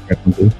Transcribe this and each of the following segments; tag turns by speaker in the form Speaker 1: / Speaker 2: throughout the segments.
Speaker 1: Check them.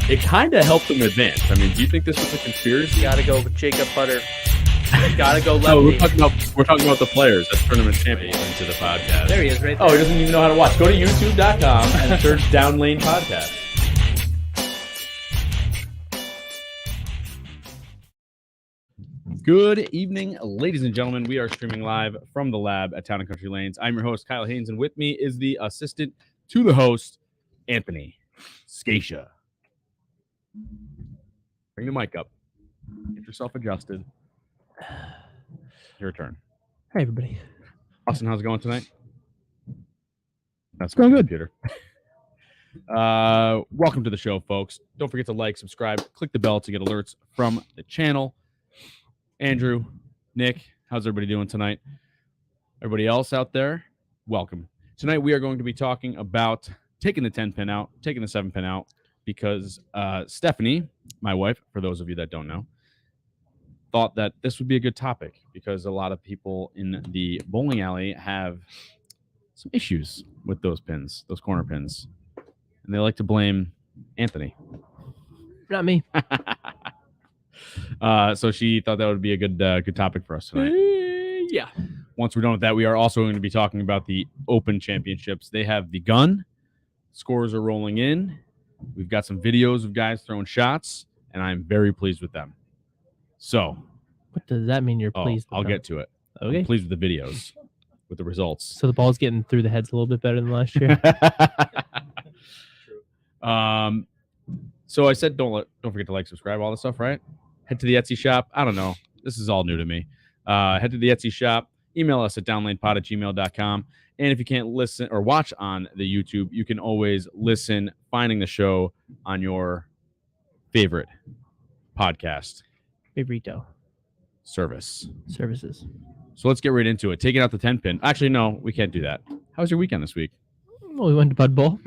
Speaker 1: It kind of helped them advance. I mean, do you think this was a conspiracy?
Speaker 2: Gotta go with Jacob Butter. Gotta go lefty.
Speaker 1: No, we're talking about the players. That's tournament champion into the podcast.
Speaker 2: There he is, right there.
Speaker 1: Oh, he doesn't even know how to watch. Go to youtube.com and search Down Lane Podcast. Good evening, ladies and gentlemen. We are streaming live from the lab at Town and Country Lanes. I'm your host, Kyle Haines, and with me is the assistant to the host, Anthony Scaccia. Bring the mic up. Get yourself adjusted. Your turn.
Speaker 2: Hey, everybody.
Speaker 1: Austin, how's it going tonight? That's going good, Peter. Welcome to the show, folks. Don't forget to like, subscribe, click the bell to get alerts from the channel. Andrew, Nick, how's everybody doing tonight? Everybody else out there, welcome. Tonight we are going to be talking about taking the 10 pin out, taking the 7 pin out, because Stephanie, my wife, for those of you that don't know, thought that this would be a good topic because a lot of people in the bowling alley have some issues with those pins, those corner pins, and they like to blame Anthony.
Speaker 2: Not me.
Speaker 1: So she thought that would be a good topic for us tonight.
Speaker 2: Yeah.
Speaker 1: Once we're done with that, we are also going to be talking about the Open Championships. They have begun. Scores are rolling in. We've got some videos of guys throwing shots, and I'm very pleased with them. So,
Speaker 2: what does that mean? You're pleased?
Speaker 1: I'll get to it.
Speaker 2: Okay.
Speaker 1: I'm pleased with the videos, with the results.
Speaker 2: So the ball's getting through the heads a little bit better than last year.
Speaker 1: So I said, don't forget to like, subscribe, all this stuff, right? Head to the Etsy shop. I don't know. This is all new to me. Head to the Etsy shop. Email us at downlanepod@gmail.com. And if you can't listen or watch on the YouTube, you can always listen, finding the show on your favorite podcast
Speaker 2: Favorito
Speaker 1: services.
Speaker 2: So
Speaker 1: let's get right into it. Taking out the 10 pin. Actually, no, we can't do that. How was your weekend this week?
Speaker 2: Well, we went to Bud Bowl.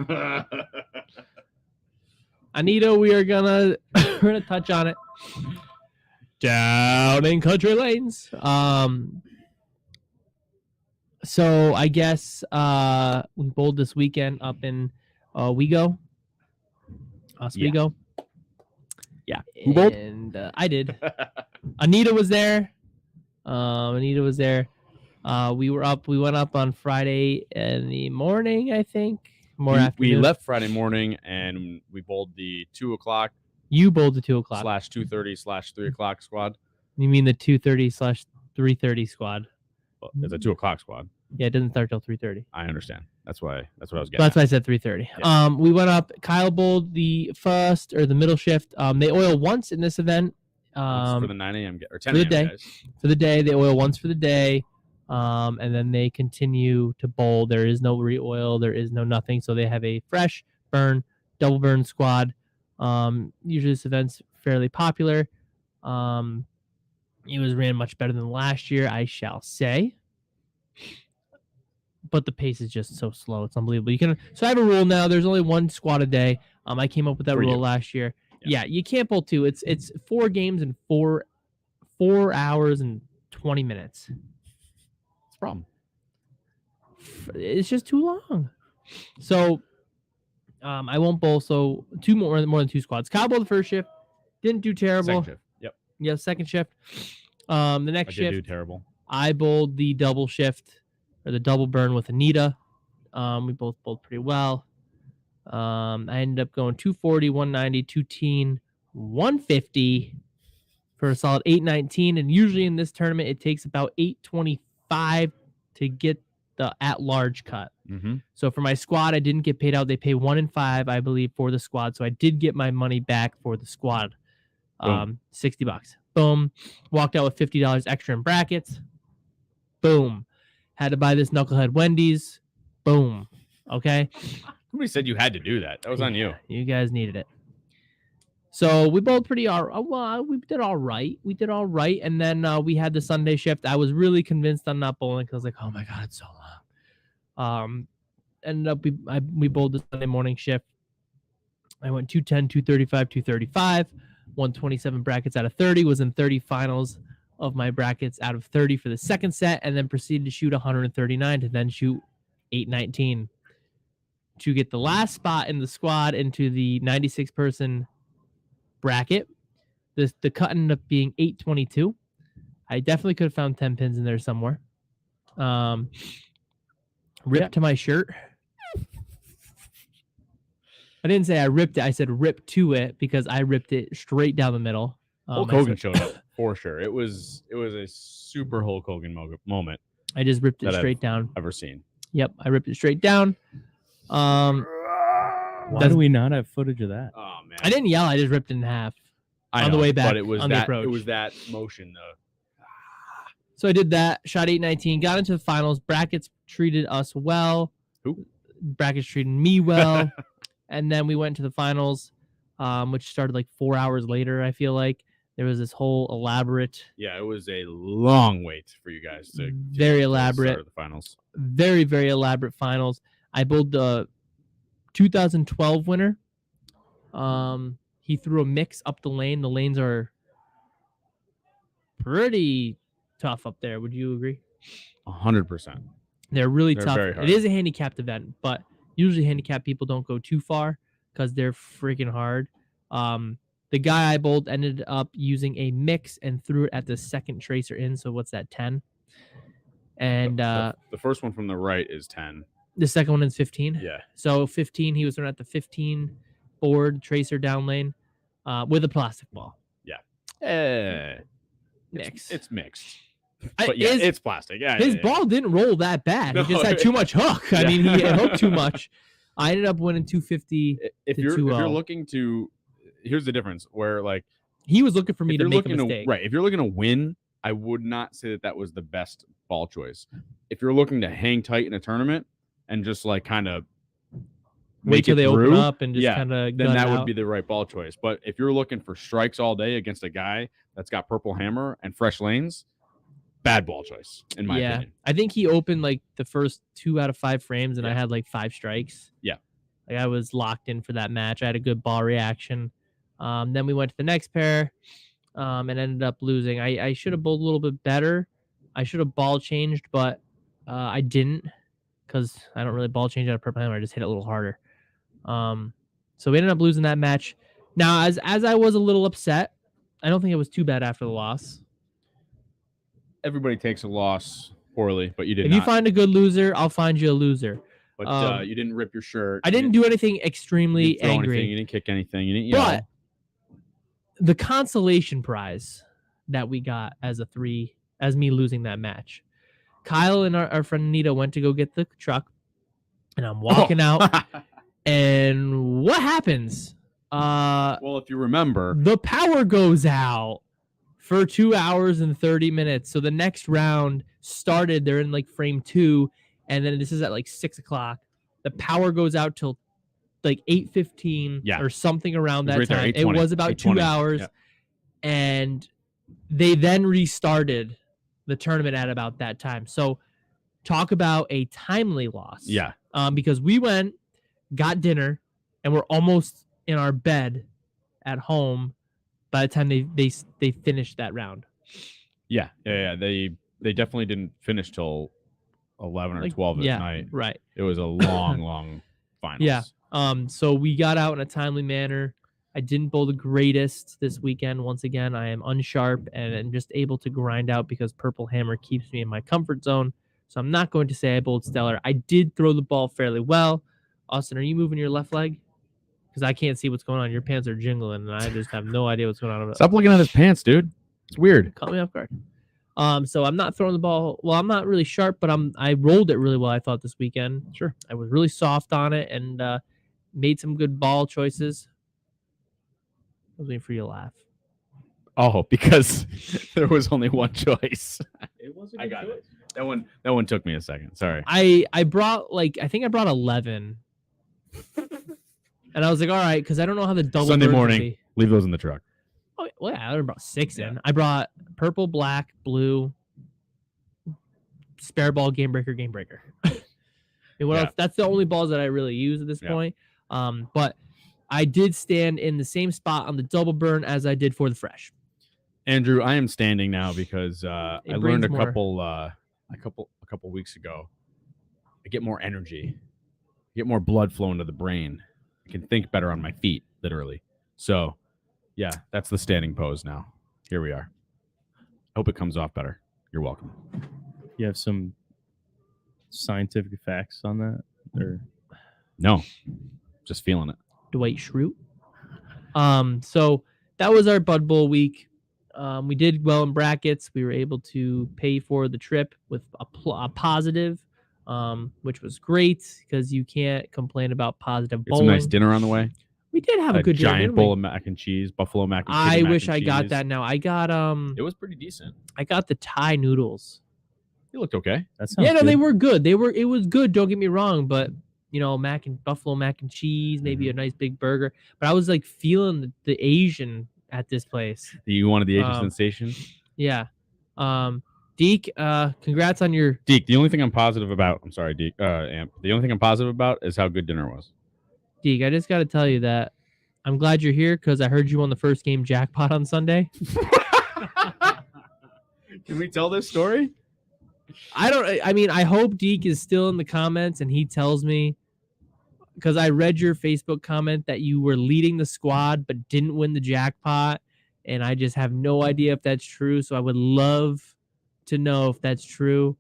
Speaker 2: Anita, we are gonna we're gonna touch on it. Down in country lanes. So I guess we bowled this weekend up in Oswego.
Speaker 1: Yeah. Who bowled?
Speaker 2: And I did. Anita was there. We went up on Friday in the morning, I think.
Speaker 1: We left Friday morning and we bowled the 2 o'clock.
Speaker 2: You bowled the 2 o'clock
Speaker 1: / 2:30 / 3 o'clock squad.
Speaker 2: You mean the 2:30 / 3:30 squad?
Speaker 1: Well, it's a 2 o'clock squad.
Speaker 2: Yeah, it doesn't start till 3:30.
Speaker 1: I understand. That's what I was getting.
Speaker 2: That's why I said 3:30.
Speaker 1: Yeah.
Speaker 2: We went up. Kyle bowled the first or the middle shift. They oil once in this event.
Speaker 1: Once for the 9 a.m. or 10
Speaker 2: for the
Speaker 1: a.m.
Speaker 2: day.
Speaker 1: guys.
Speaker 2: For the day, they oil once for the day. And then they continue to bowl. There is no re-oil. There is no nothing. So they have a fresh burn, double burn squad. Usually this event's fairly popular. It was ran much better than last year, I shall say. But the pace is just so slow. It's unbelievable. So I have a rule now. There's only one squad a day. I came up with that rule last year. Yeah, you can't bowl two. It's 4 games in 4 hours and 20 minutes.
Speaker 1: What's the problem?
Speaker 2: It's just too long. So I won't bowl. So more than 2 squads. Kyle bowled the first shift. Didn't do terrible.
Speaker 1: Second shift. Yep.
Speaker 2: Yeah, second shift. The next shift.
Speaker 1: I did do terrible.
Speaker 2: I bowled the double shift or the double burn with Anita. We both bowled pretty well. I ended up going 240, 190, 210, 150 for a solid 819. And usually in this tournament, it takes about 825 to get the at-large cut.
Speaker 1: Mm-hmm.
Speaker 2: So for my squad, I didn't get paid out. They pay 1 in 5, I believe, for the squad. So I did get my money back for the squad. $60. Boom. Walked out with $50 extra in brackets. Boom. Had to buy this knucklehead Wendy's. Boom. Okay.
Speaker 1: Somebody said you had to do that. That was on you.
Speaker 2: You guys needed it. So we bowled pretty well. We did all right. And then we had the Sunday shift. I was really convinced on not bowling because I was like, oh my God, it's so long. Ended up we bowled the Sunday morning shift. I went 210, 235, 235, 127 brackets out of 30. Was in 30 finals of my brackets out of 30 for the second set, and then proceeded to shoot 139 to then shoot 819 to get the last spot in the squad into the 96-person bracket. The cut ended up being 822. I definitely could have found 10 pins in there somewhere. Ripped to my shirt. I didn't say I ripped it. I said rip to it because I ripped it straight down the middle.
Speaker 1: Hulk Hogan showed up for sure. It was a super Hulk Hogan moment.
Speaker 2: I just ripped it straight down.
Speaker 1: Ever seen?
Speaker 2: Yep, I ripped it straight down.
Speaker 3: Why do we not have footage of that?
Speaker 1: Oh man,
Speaker 2: I didn't yell. I just ripped it in half on the way back.
Speaker 1: But it was
Speaker 2: on
Speaker 1: that.
Speaker 2: the approach.
Speaker 1: It was that motion though.
Speaker 2: So I did that. Shot 819. Got into the finals. Brackets treated us well.
Speaker 1: Who?
Speaker 2: Brackets treated me well. And then we went to the finals, which started like 4 hours later. I feel like there was this whole elaborate.
Speaker 1: Yeah, it was a long wait for you guys to
Speaker 2: very elaborate
Speaker 1: start the finals.
Speaker 2: Very, very elaborate finals. I bowled the 2012 winner. He threw a mix up the lane. The lanes are pretty tough up there. Would you agree?
Speaker 1: 100%.
Speaker 2: They're really tough.
Speaker 1: very hard.
Speaker 2: It is a handicapped event, but usually handicapped people don't go too far because they're freaking hard. The guy I bowled ended up using a mix and threw it at the second tracer in. So what's that, 10? And
Speaker 1: the first one from the right is 10.
Speaker 2: The second one is 15.
Speaker 1: Yeah.
Speaker 2: So 15, he was throwing at the 15 board tracer down lane with a plastic ball.
Speaker 1: Yeah.
Speaker 2: Mix.
Speaker 1: It's mixed. But yeah, it's plastic. Yeah,
Speaker 2: his ball didn't roll that bad. He just had too much hook. I mean, he had hooked too much. I ended up winning 250.
Speaker 1: If you're looking to, here's the difference. Where like
Speaker 2: he was looking for me to make a mistake.
Speaker 1: Right. If you're looking to win, I would not say that was the best ball choice. If you're looking to hang tight in a tournament and just like kind of
Speaker 2: wait till they open up and just kind of
Speaker 1: then that would be the right ball choice. But if you're looking for strikes all day against a guy that's got purple hammer and fresh lanes, bad ball choice in my opinion.
Speaker 2: I think he opened like the first 2 out of 5 frames and I had like 5 strikes.
Speaker 1: Yeah.
Speaker 2: Like I was locked in for that match. I had a good ball reaction. Then we went to the next pair and ended up losing. I should have bowled a little bit better. I should have ball changed, but I didn't because I don't really ball change out of purple hammer. I just hit it a little harder. So we ended up losing that match. Now, as I was a little upset, I don't think it was too bad after the loss.
Speaker 1: Everybody takes a loss poorly, but you did
Speaker 2: If
Speaker 1: not.
Speaker 2: you find a good loser, I'll find you a loser.
Speaker 1: But you didn't rip your shirt.
Speaker 2: I didn't do anything
Speaker 1: You
Speaker 2: extremely
Speaker 1: didn't throw
Speaker 2: angry.
Speaker 1: anything. You didn't kick anything. You didn't yell.
Speaker 2: But the consolation prize that we got as me losing that match, Kyle and our friend Anita went to go get the truck, and I'm walking out, and what happens?
Speaker 1: Well, if you remember,
Speaker 2: The power goes out for 2 hours and 30 minutes. So the next round started. They're in like frame 2, and then this is at like 6 o'clock. The power goes out till like 8:15 or something around that
Speaker 1: right there,
Speaker 2: time. It
Speaker 1: 8:20,
Speaker 2: was about 2 hours, and they then restarted the tournament at about that time. So talk about a timely loss.
Speaker 1: Yeah.
Speaker 2: Because we went, got dinner, and we're almost in our bed at home by the time they finished that round.
Speaker 1: Yeah. They definitely didn't finish till 11 or 12 at night.
Speaker 2: Right.
Speaker 1: It was a long finals.
Speaker 2: Yeah. So we got out in a timely manner. I didn't bowl the greatest this weekend. Once again, I am unsharp and I'm just able to grind out because Purple Hammer keeps me in my comfort zone. So I'm not going to say I bowled stellar. I did throw the ball fairly well. Austin, are you moving your left leg? Because I can't see what's going on. Your pants are jingling, and I just have no idea what's going on.
Speaker 1: Stop looking at his pants, dude. It's weird.
Speaker 2: Caught me off guard. So I'm not throwing the ball. Well, I'm not really sharp, but I rolled it really well, I thought, this weekend.
Speaker 1: Sure.
Speaker 2: I was really soft on it and made some good ball choices. I was waiting for you to laugh.
Speaker 1: Oh, because there was only one choice.
Speaker 3: It was a
Speaker 1: I
Speaker 3: good
Speaker 1: got
Speaker 3: choice.
Speaker 1: it. That one took me a second. Sorry.
Speaker 2: I brought I think I brought 11. And I was like, all right, because I don't know how the double
Speaker 1: Sunday
Speaker 2: birds would
Speaker 1: morning.
Speaker 2: be.
Speaker 1: Leave those in the truck.
Speaker 2: Oh, well, yeah, I brought 6 in. I brought purple, black, blue, spare ball, game breaker. And what else? That's the only balls that I really use at this point. But I did stand in the same spot on the double burn as I did for the fresh.
Speaker 1: Andrew, I am standing now because I learned a
Speaker 2: more.
Speaker 1: couple weeks ago. I get more energy, get more blood flowing to the brain. I can think better on my feet, literally. So, yeah, that's the standing pose now. Here we are. I hope it comes off better. You're welcome.
Speaker 3: You have some scientific facts on that? Or
Speaker 1: No, just feeling it.
Speaker 2: Dwight Schrute. So that was our Bud Bowl week. We did well in brackets. We were able to pay for the trip with a positive, which was great because you can't complain about positive
Speaker 1: Get
Speaker 2: bowling.
Speaker 1: some nice dinner on the way.
Speaker 2: We did have a good dinner,
Speaker 1: giant
Speaker 2: didn't
Speaker 1: bowl
Speaker 2: we?
Speaker 1: of mac and cheese, buffalo mac and
Speaker 2: I
Speaker 1: chicken
Speaker 2: wish
Speaker 1: mac
Speaker 2: I
Speaker 1: and
Speaker 2: got
Speaker 1: cheese.
Speaker 2: that now. I got
Speaker 1: It was pretty decent.
Speaker 2: I got the Thai noodles.
Speaker 1: It looked okay.
Speaker 3: that sounds
Speaker 2: Yeah, no,
Speaker 3: good.
Speaker 2: they were good. It was good, don't get me wrong, but buffalo mac and cheese, maybe a nice big burger. But I was like feeling the Asian at this place.
Speaker 1: You wanted the Asian sensation?
Speaker 2: Yeah. Deke, congrats on your
Speaker 1: Deke, the only thing I'm positive about, I'm sorry, Deke, Amp. The only thing I'm positive about is how good dinner was.
Speaker 2: Deke. I just got to tell you that I'm glad you're here because I heard you won the first game jackpot on Sunday.
Speaker 1: Can we tell this story?
Speaker 2: I hope Deke is still in the comments and he tells me, because I read your Facebook comment that you were leading the squad but didn't win the jackpot. And I just have no idea if that's true. So I would love to know if that's true.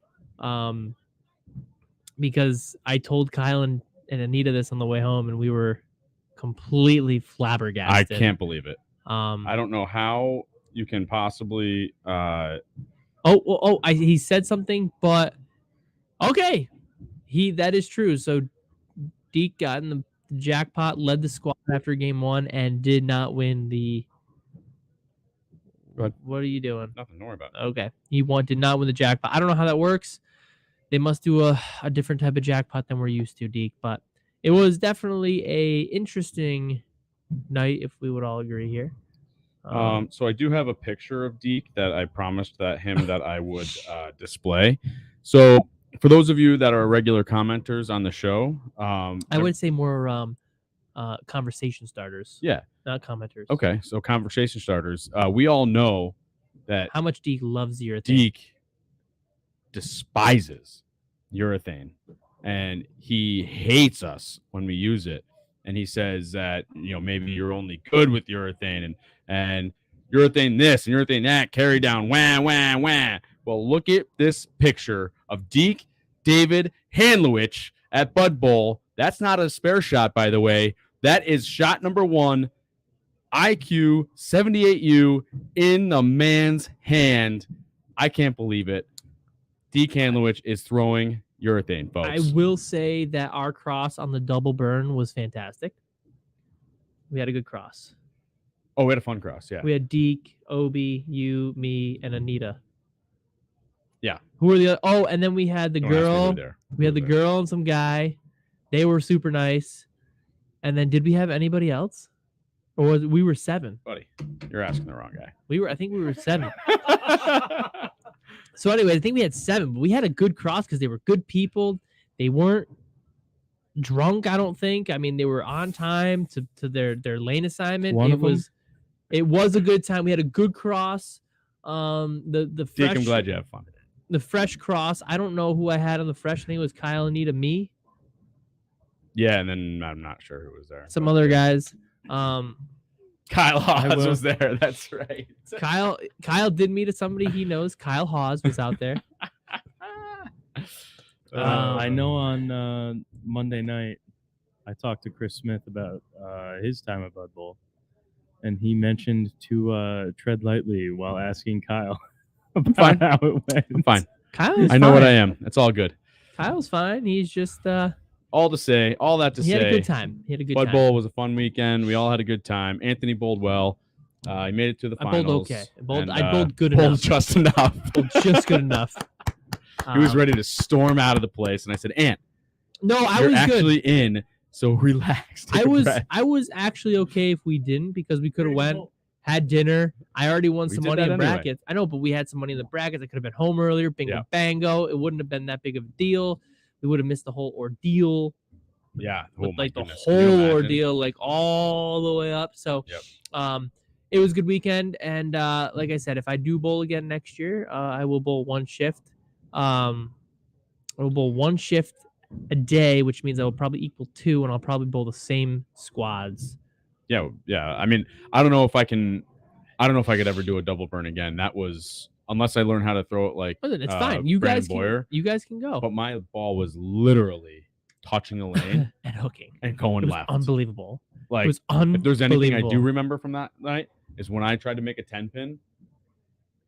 Speaker 2: Because I told Kyle and Anita this on the way home and we were completely flabbergasted.
Speaker 1: I can't believe it.
Speaker 2: I
Speaker 1: I don't know how you can possibly
Speaker 2: he said something, but okay. That is true. So Deke got in the jackpot, led the squad after game 1, and did not win the. What are you doing?
Speaker 1: nothing to worry about.
Speaker 2: Okay. Did not win the jackpot. I don't know how that works. They must do a different type of jackpot than we're used to, Deke. But it was definitely a interesting night, if we would all agree here.
Speaker 1: So I do have a picture of Deke that I promised that I would display. So for those of you that are regular commenters on the show,
Speaker 2: I would say more conversation starters.
Speaker 1: Yeah.
Speaker 2: Not commenters.
Speaker 1: Okay, so conversation starters. We all know that
Speaker 2: How much Deke loves urethane.
Speaker 1: Deke despises urethane, and he hates us when we use it. And he says that, maybe you're only good with urethane and urethane this and urethane that, carry down, wah, wah, wah. Well, look at this picture of Deke David Handlewich at Bud Bowl. That's not a spare shot, by the way. That is shot number 1, IQ 78U in the man's hand. I can't believe it. Deke Handlewich is throwing urethane, folks.
Speaker 2: I will say that our cross on the double burn was fantastic. We had a good cross.
Speaker 1: Oh, we had a fun cross, yeah.
Speaker 2: We had Deke, Obi, you, me, and Anita.
Speaker 1: Yeah.
Speaker 2: Who were the other? Oh, and then we had the
Speaker 1: Don't ask me
Speaker 2: girl.
Speaker 1: who there.
Speaker 2: We had the girl and some guy. They were super nice. And then did we have anybody else? Or we were 7?
Speaker 1: Buddy, you're asking the wrong guy.
Speaker 2: I think we were 7. So anyway, I think we had 7, but we had a good cross because they were good people. They weren't drunk, I don't think. I mean, they were on time to their lane assignment. It was a good time. We had a good cross. The fresh,
Speaker 1: Deke, I'm glad you have fun.
Speaker 2: The fresh cross. I don't know who I had on the fresh. I think it was Kyle, Anita, me.
Speaker 1: Yeah, and then I'm not sure who was there.
Speaker 2: Some other guys.
Speaker 1: Kyle Hawes was there. That's right.
Speaker 2: Kyle did meet somebody he knows. Kyle Hawes was out there.
Speaker 3: I know on Monday night, I talked to Chris Smith about his time at Bud Bowl, and he mentioned to tread lightly while asking Kyle about
Speaker 1: fine.
Speaker 3: how it went.
Speaker 1: I'm fine.
Speaker 2: I
Speaker 1: know what I am. It's all good.
Speaker 2: Kyle's fine. He's just
Speaker 1: all that to say.
Speaker 2: He had a good time.
Speaker 1: Bud Bowl was a fun weekend. We all had a good time. Anthony bowled well. He made it to the finals.
Speaker 2: I bowled okay. I bowled good
Speaker 1: bowled
Speaker 2: enough.
Speaker 1: Just enough.
Speaker 2: Bowled just good enough.
Speaker 1: He was ready to storm out of the place, and I said, "Ant,
Speaker 2: no, I
Speaker 1: you're
Speaker 2: was
Speaker 1: actually
Speaker 2: good.
Speaker 1: in, so relax."
Speaker 2: I was actually okay if we didn't, because we could have went, had dinner. I already won some money in brackets. I know, but we had some money in the brackets. I could have been home earlier. Bingo, bango. It wouldn't have been that big of a deal. We would have missed the whole ordeal.
Speaker 1: Yeah,
Speaker 2: the whole ordeal, like all the way up. So, it was a good weekend. And like I said, if I do bowl again next year, I will bowl one shift. I will bowl one shift a day, which means I will probably equal 2, and I'll probably bowl the same squads.
Speaker 1: Yeah. I mean, I don't know if I could ever do a double burn again. That was, unless I learn how to throw it like.
Speaker 2: Listen, it's fine. You guys can go.
Speaker 1: But my ball was literally touching the lane
Speaker 2: and hooking
Speaker 1: and going left.
Speaker 2: Unbelievable.
Speaker 1: Like,
Speaker 2: it was unbelievable.
Speaker 1: If there's anything I do remember from that night, is when I tried to make a 10 pin,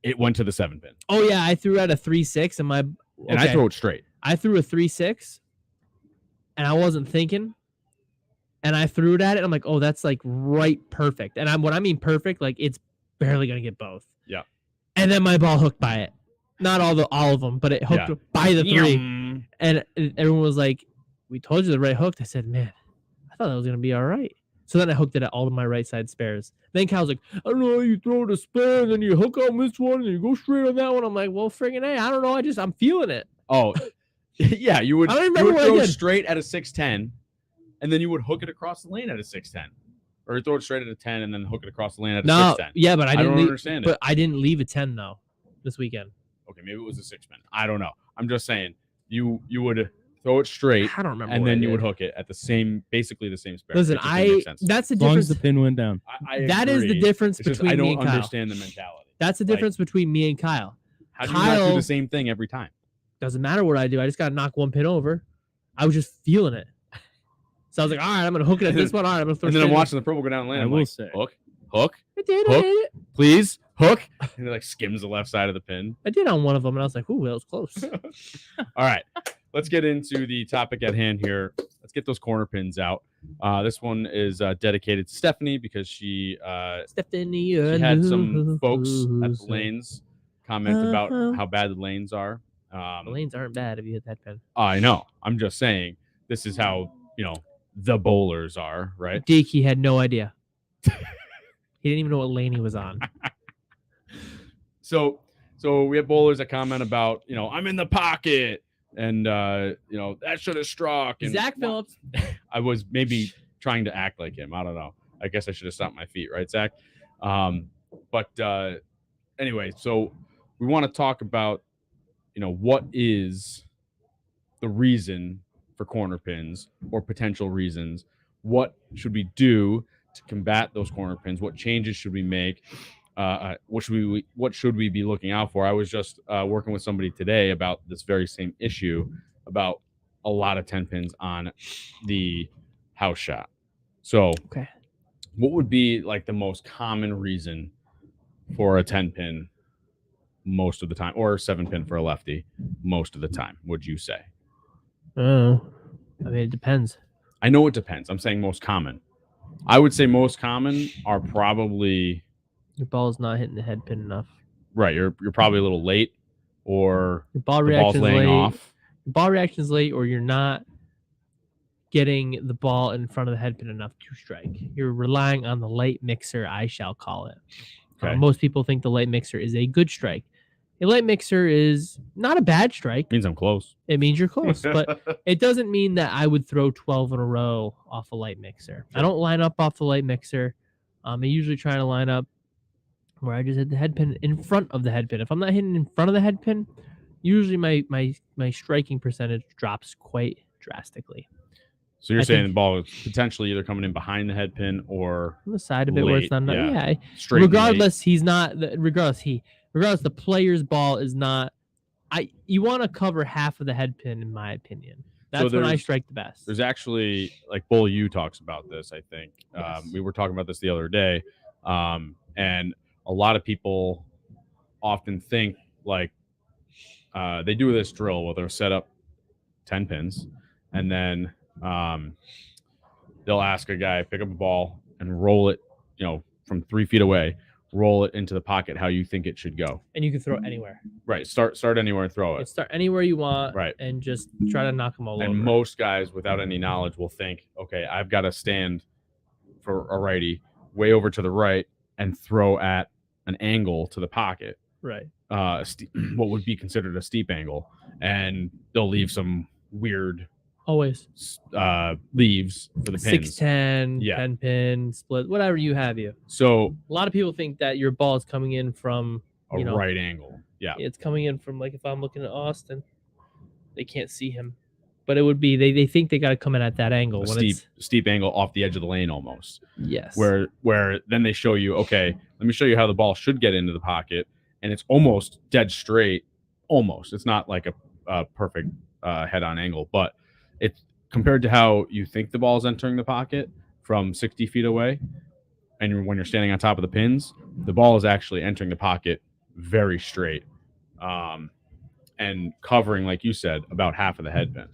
Speaker 1: it went to the 7 pin.
Speaker 2: Oh yeah, I threw out a 3-6 and
Speaker 1: I threw it straight.
Speaker 2: I threw a 3-6 and I wasn't thinking, and I threw it at it. I'm like, oh, that's like right perfect. And when I mean perfect, like it's barely gonna get both.
Speaker 1: Yeah.
Speaker 2: And then my ball hooked by it. Not all of them, but it hooked by the 3. And everyone was like, "We told you the right hooked." I said, "Man, I thought that was gonna be all right." So then I hooked it at all of my right side spares. Then Kyle's like, "I don't know, you throw it a spare, and then you hook on this one, and you go straight on that one." I'm like, "Well, friggin' A, I don't know. I'm feeling it."
Speaker 1: Oh, yeah, you would throw straight at a 610, and then you would hook it across the lane at a 610. Or throw it straight at a 10 and then hook it across the lane at a 610.
Speaker 2: Yeah, but I don't
Speaker 1: understand it.
Speaker 2: But I didn't leave a 10, though, this weekend.
Speaker 1: Okay, maybe it was a 6-pin. I don't know. I'm just saying, you would throw it straight.
Speaker 2: I don't remember.
Speaker 1: And then you would hook it at basically the same spare.
Speaker 2: Listen, that's the difference.
Speaker 3: As long as the pin went down.
Speaker 2: That is the difference between me and Kyle.
Speaker 1: I don't understand the mentality.
Speaker 2: That's the difference between me and Kyle.
Speaker 1: How do you not do the same thing every time?
Speaker 2: Doesn't matter what I do. I just got to knock one pin over. I was just feeling it. So I was like, all right, I'm going to hook it at this one. All right, I'm going to throw it.
Speaker 1: And then I'm watching the purple go down the lane. I will say, hook.
Speaker 2: I did.
Speaker 1: Please, hook. And it like skims the left side of the pin.
Speaker 2: I did on one of them, and I was like, ooh, that was close.
Speaker 1: All right, let's get into the topic at hand here. Let's get those corner pins out. This one is dedicated to Stephanie because she had some folks at the lanes comment about how bad the lanes are.
Speaker 2: The lanes aren't bad if you hit that pin.
Speaker 1: I know. I'm just saying this is how, the bowlers are, right?
Speaker 2: Deke had no idea. He didn't even know what lane he was on.
Speaker 1: So we have bowlers that comment about, I'm in the pocket. and that should have struck. And
Speaker 2: Zach Phillips.
Speaker 1: I was maybe trying to act like him. I don't know. I guess I should have stopped my feet, right, Zach? But anyway, so we want to talk about, what is the reason for corner pins or potential reasons? What should we do to combat those corner pins? What changes should we make? What should we be looking out for? I was just working with somebody today about this very same issue, about a lot of 10 pins on the house shot. So
Speaker 2: Okay.
Speaker 1: what would be like the most common reason for a 10 pin most of the time, or a 7 pin for a lefty most of the time, would you say?
Speaker 2: I mean, it depends.
Speaker 1: I know it depends. I'm saying most common. I would say most common are probably
Speaker 2: Your ball's not hitting the head pin enough.
Speaker 1: right. You're probably a little late, or
Speaker 2: Your ball
Speaker 1: the ball's
Speaker 2: reaction's
Speaker 1: laying
Speaker 2: late.
Speaker 1: off.
Speaker 2: Your ball reaction's late, or you're not getting the ball in front of the head pin enough to strike. You're relying on the late mixer, I shall call it.
Speaker 1: Okay.
Speaker 2: Most people think the late mixer is a good strike. A late mixer is not a bad strike.
Speaker 1: Means I'm close.
Speaker 2: It means you're close, but it doesn't mean that I would throw 12 in a row off a light mixer. I don't line up off the light mixer. I usually try to line up where I just hit the head pin in front of the head pin. If I'm not hitting in front of the head pin, usually my striking percentage drops quite drasticatiously.
Speaker 1: So you're
Speaker 2: I
Speaker 1: saying
Speaker 2: think-
Speaker 1: the ball is potentially either coming in behind the head pin or
Speaker 2: On the side of it where it's
Speaker 1: late,
Speaker 2: not.
Speaker 1: yeah.
Speaker 2: Yeah.
Speaker 1: straight. and late.
Speaker 2: Regardless, he's not. Regardless, the player's ball is not. You want to cover half of the head pin, in my opinion. That's when I
Speaker 1: there's-
Speaker 2: strike the best.
Speaker 1: There's actually, like, Bull U talks about this, I think.
Speaker 2: Yes.
Speaker 1: We were talking about this the other day. And a lot of people often think, like, they do this drill where they'll set up 10 pins, and then they'll ask a guy, pick up a ball and roll it, from 3 feet away, roll it into the pocket how you think it should go.
Speaker 2: And you can throw it anywhere.
Speaker 1: Right. Start anywhere and throw it.
Speaker 2: Start anywhere you want.
Speaker 1: Right.
Speaker 2: And just try to knock them all
Speaker 1: And
Speaker 2: over.
Speaker 1: most guys without any knowledge will think, okay, I've got to stand for a righty way over to the right and throw at an angle to the pocket,
Speaker 2: Right.
Speaker 1: what would be considered a steep angle, and they'll leave some weird
Speaker 2: Always.
Speaker 1: leaves for the pins.
Speaker 2: 6-10,
Speaker 1: Yeah.
Speaker 2: 10 pin, split, whatever you have you.
Speaker 1: So
Speaker 2: A lot of people think that your ball is coming in from,
Speaker 1: a
Speaker 2: you know,
Speaker 1: right angle. Yeah.
Speaker 2: it's coming in from, like, if I'm looking at Austin, they can't see him. But it would be, they think they got to come in at that angle.
Speaker 1: A
Speaker 2: When
Speaker 1: steep angle off the edge of the lane almost.
Speaker 2: yes.
Speaker 1: Where then they show you, okay, let me show you how the ball should get into the pocket, and it's almost dead straight. Almost. It's not like a perfect head-on angle, but it's compared to how you think the ball is entering the pocket from 60 feet away, and when you're standing on top of the pins, the ball is actually entering the pocket very straight, and covering, like you said, about half of the head pin.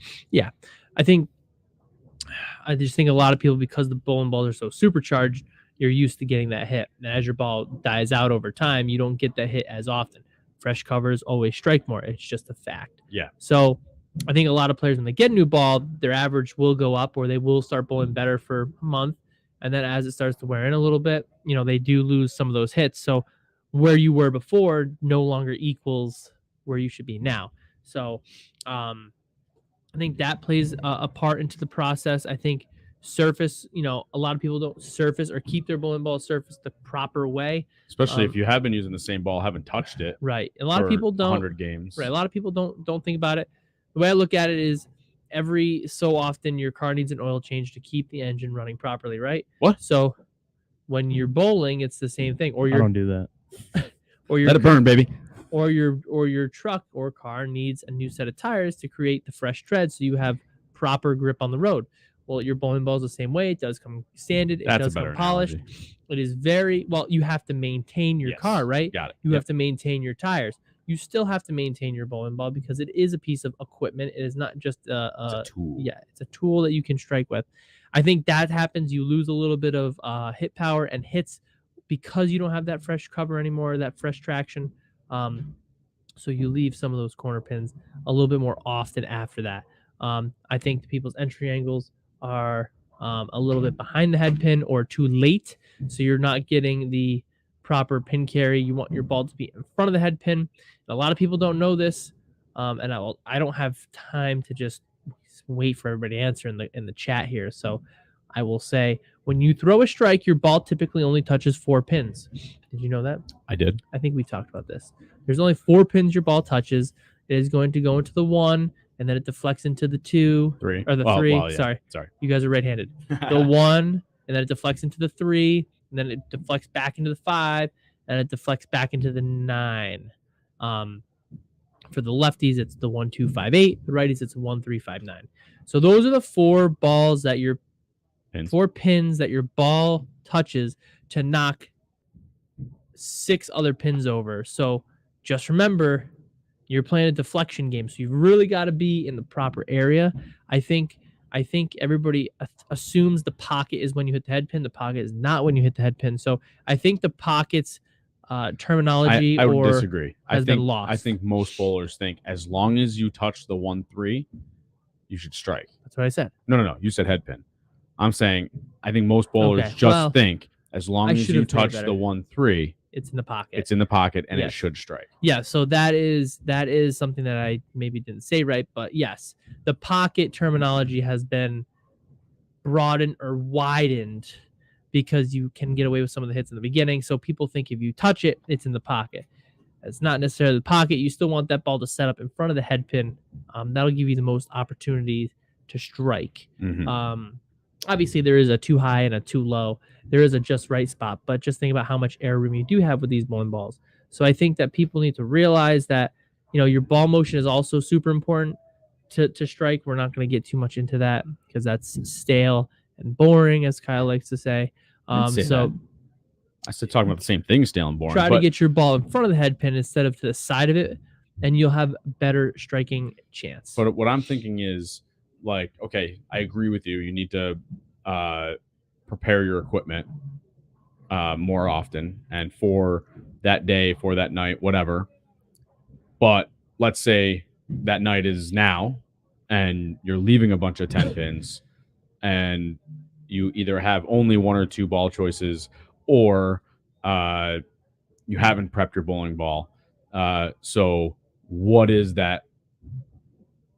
Speaker 2: I just think a lot of people, because the bowling balls are so supercharged, you're used to getting that hit. And as your ball dies out over time, you don't get that hit as often. Fresh covers always strike more. It's just a fact.
Speaker 1: Yeah.
Speaker 2: So I think a lot of players, when they get a new ball, their average will go up, or they will start bowling better for a month. And then as it starts to wear in a little bit, they do lose some of those hits. So where you were before no longer equals where you should be now. So I think that plays a part into the process. I think surface, a lot of people don't surface or keep their bowling ball surfaced the proper way.
Speaker 1: Especially if you have been using the same ball, haven't touched it.
Speaker 2: Right. A lot of people don't.
Speaker 1: 100 games.
Speaker 2: Right. A lot of people don't think about it. The way I look at it is every so often your car needs an oil change to keep the engine running properly, right?
Speaker 1: What?
Speaker 2: So when you're bowling, it's the same thing. Or
Speaker 3: I
Speaker 2: your
Speaker 3: don't do that.
Speaker 2: or your
Speaker 1: Let it burn, baby.
Speaker 2: or your truck or car needs a new set of tires to create the fresh tread so you have proper grip on the road. Well, your bowling ball is the same way. It does come sanded. It
Speaker 1: That's a
Speaker 2: does
Speaker 1: better
Speaker 2: come polished.
Speaker 1: analogy.
Speaker 2: It is very well. You have to maintain your
Speaker 1: Yes.
Speaker 2: car, right?
Speaker 1: Got it.
Speaker 2: You
Speaker 1: Yep.
Speaker 2: have to maintain your tires. You still have to maintain your bowling ball because it is a piece of equipment. It is not just
Speaker 1: It's a tool.
Speaker 2: yeah, it's a tool that you can strike with. I think that happens. You lose a little bit of hit power and hits because you don't have that fresh cover anymore, that fresh traction. So you leave some of those corner pins a little bit more often after that. I think people's entry angles are a little bit behind the head pin or too late, so you're not getting the proper pin carry. You want your ball to be in front of the head pin. And a lot of people don't know this. And I don't have time to just wait for everybody to answer in the chat here. So I will say, when you throw a strike, your ball typically only touches 4 pins. Did you know that?
Speaker 1: I did.
Speaker 2: I think we talked about this. There's only 4 pins your ball touches. It is going to go into the 1, and then it deflects into the 2,
Speaker 1: 3
Speaker 2: or the
Speaker 1: Well,
Speaker 2: 3.
Speaker 1: well, yeah.
Speaker 2: Sorry, you guys are right-handed. The 1, and then it deflects into the 3, and then it deflects back into the 5, and it deflects back into the 9. For the lefties, it's the 1, 2, 5, 8. The righties, it's 1, 3, 5, 9. So those are the 4 balls that your
Speaker 1: Pins.
Speaker 2: 4 pins that your ball touches to knock 6 other pins over. So just remember, you're playing a deflection game, so you've really got to be in the proper area. I think everybody assumes the pocket is when you hit the head pin. The pocket is not when you hit the head pin. So I think the pocket's terminology
Speaker 1: I would disagree.
Speaker 2: has been lost.
Speaker 1: I think most bowlers think as long as you touch the 1-3, you should strike.
Speaker 2: That's what I said.
Speaker 1: No. You said head pin. I'm saying I think most bowlers
Speaker 2: Okay,
Speaker 1: just
Speaker 2: well,
Speaker 1: think as long
Speaker 2: I
Speaker 1: as
Speaker 2: should
Speaker 1: you
Speaker 2: have played
Speaker 1: touch
Speaker 2: better.
Speaker 1: the 1-3,
Speaker 2: It's in the pocket.
Speaker 1: it's in the pocket and
Speaker 2: Yes.
Speaker 1: it should strike.
Speaker 2: Yeah, so that is something that I maybe didn't say right, but yes, the pocket terminology has been broadened or widened because you can get away with some of the hits in the beginning. So people think if you touch it, it's in the pocket. It's not necessarily the pocket. You still want that ball to set up in front of the head pin. That'll give you the most opportunity to strike.
Speaker 1: Mhm.
Speaker 2: Obviously, there is a too high and a too low. There is a just right spot, but just think about how much air room you do have with these bowling balls. So I think that people need to realize that, your ball motion is also super important to strike. We're not going to get too much into that because that's stale and boring, as Kyle likes to say.
Speaker 1: I didn't say
Speaker 2: So
Speaker 1: that. I said talking about the same thing, stale and boring.
Speaker 2: try
Speaker 1: but
Speaker 2: to get your ball in front of the head pin instead of to the side of it, and you'll have better striking chance.
Speaker 1: But what I'm thinking is, like, okay, I agree with you. You need to prepare your equipment more often and for that day, for that night, whatever. But let's say that night is now and you're leaving a bunch of 10 pins and you either have only 1 or 2 ball choices or you haven't prepped your bowling ball. So what is that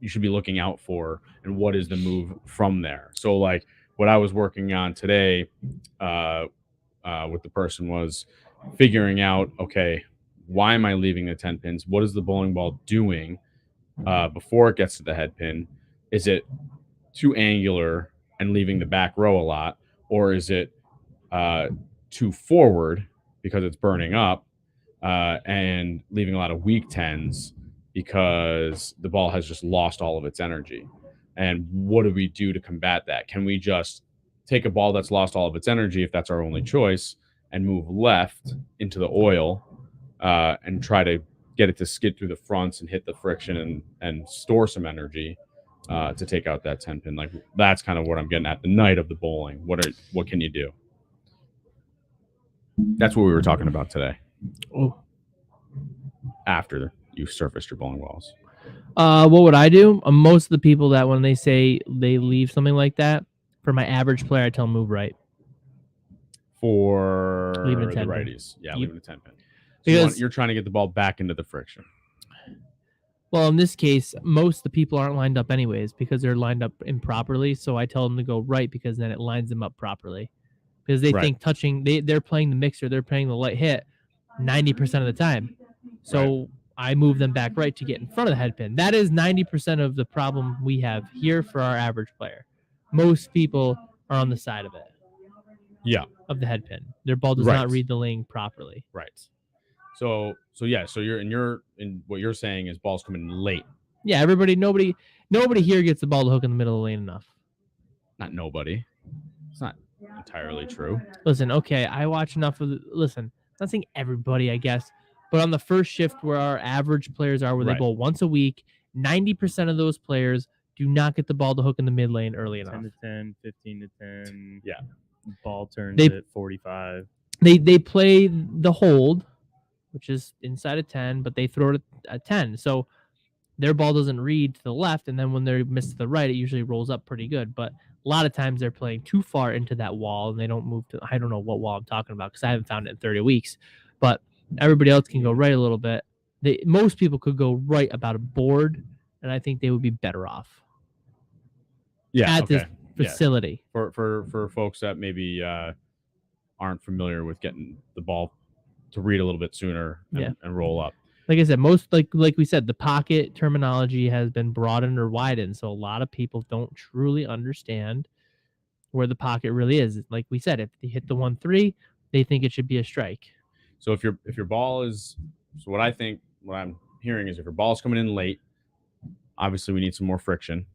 Speaker 1: you should be looking out for and what is the move from there? So like what I was working on today with the person was figuring out, okay, why am I leaving the 10 pins? What is the bowling ball doing before it gets to the head pin? Is it too angular and leaving the back row a lot? Or is it too forward because it's burning up and leaving a lot of weak 10s because the ball has just lost all of its energy? And what do we do to combat that? Can we just take a ball that's lost all of its energy, if that's our only choice, and move left into the oil and try to get it to skid through the fronts and hit the friction and store some energy to take out that 10 pin? Like, that's kind of what I'm getting at the night of the bowling. What can you do? That's what we were talking about today.
Speaker 2: Oh.
Speaker 1: After you surfaced your bowling balls.
Speaker 2: What would I do? Most of the people that when they say they leave something like that, for my average player, I tell them move right.
Speaker 1: For
Speaker 2: Leaving
Speaker 1: the
Speaker 2: 10 pin.
Speaker 1: righties. Yeah,
Speaker 2: You-
Speaker 1: leaving the 10 pin. So
Speaker 2: Because-
Speaker 1: you're trying to get the ball back into the friction.
Speaker 2: Well, in this case, most of the people aren't lined up anyways because they're lined up improperly. So I tell them to go right because then it lines them up properly. Because they
Speaker 1: Right.
Speaker 2: think they're playing the mixer, they're playing the light hit 90% of the time. So I move them back right to get in front of the head pin. That is 90% of the problem we have here for our average player. Most people are on the side of it.
Speaker 1: Yeah.
Speaker 2: Of the head pin. Their ball does
Speaker 1: Right.
Speaker 2: not read the lane properly.
Speaker 1: Right. So you're in what you're saying is balls coming in late.
Speaker 2: Yeah, nobody here gets the ball to hook in the middle of the lane enough.
Speaker 1: Not nobody. It's not entirely true.
Speaker 2: Listen, okay, I watch enough of listen, not saying everybody, I guess, but on the first shift where our average players are, where they
Speaker 1: Right.
Speaker 2: bowl once a week, 90% of those players do not get the ball to hook in the mid lane early enough.
Speaker 3: 10 to 10, 15 to 10.
Speaker 1: Yeah.
Speaker 3: Ball turns
Speaker 2: They-
Speaker 3: at 45.
Speaker 2: They play the hold, which is inside of 10, but they throw it at 10. So their ball doesn't read to the left, and then when they miss to the right, it usually rolls up pretty good. But a lot of times they're playing too far into that wall, and they don't move to. I don't know what wall I'm talking about because I haven't found it in 30 weeks. But everybody else can go right a little bit. most people could go right about a board, and I think they would be better off at this facility.
Speaker 1: For folks that maybe aren't familiar with getting the ball to read a little bit sooner and roll up.
Speaker 2: Like I said, most like we said, the pocket terminology has been broadened or widened, so a lot of people don't truly understand where the pocket really is. Like we said, if they hit the 1-3, they think it should be a strike.
Speaker 1: So if your ball is, so what I'm hearing is if your ball's coming in late, obviously we need some more friction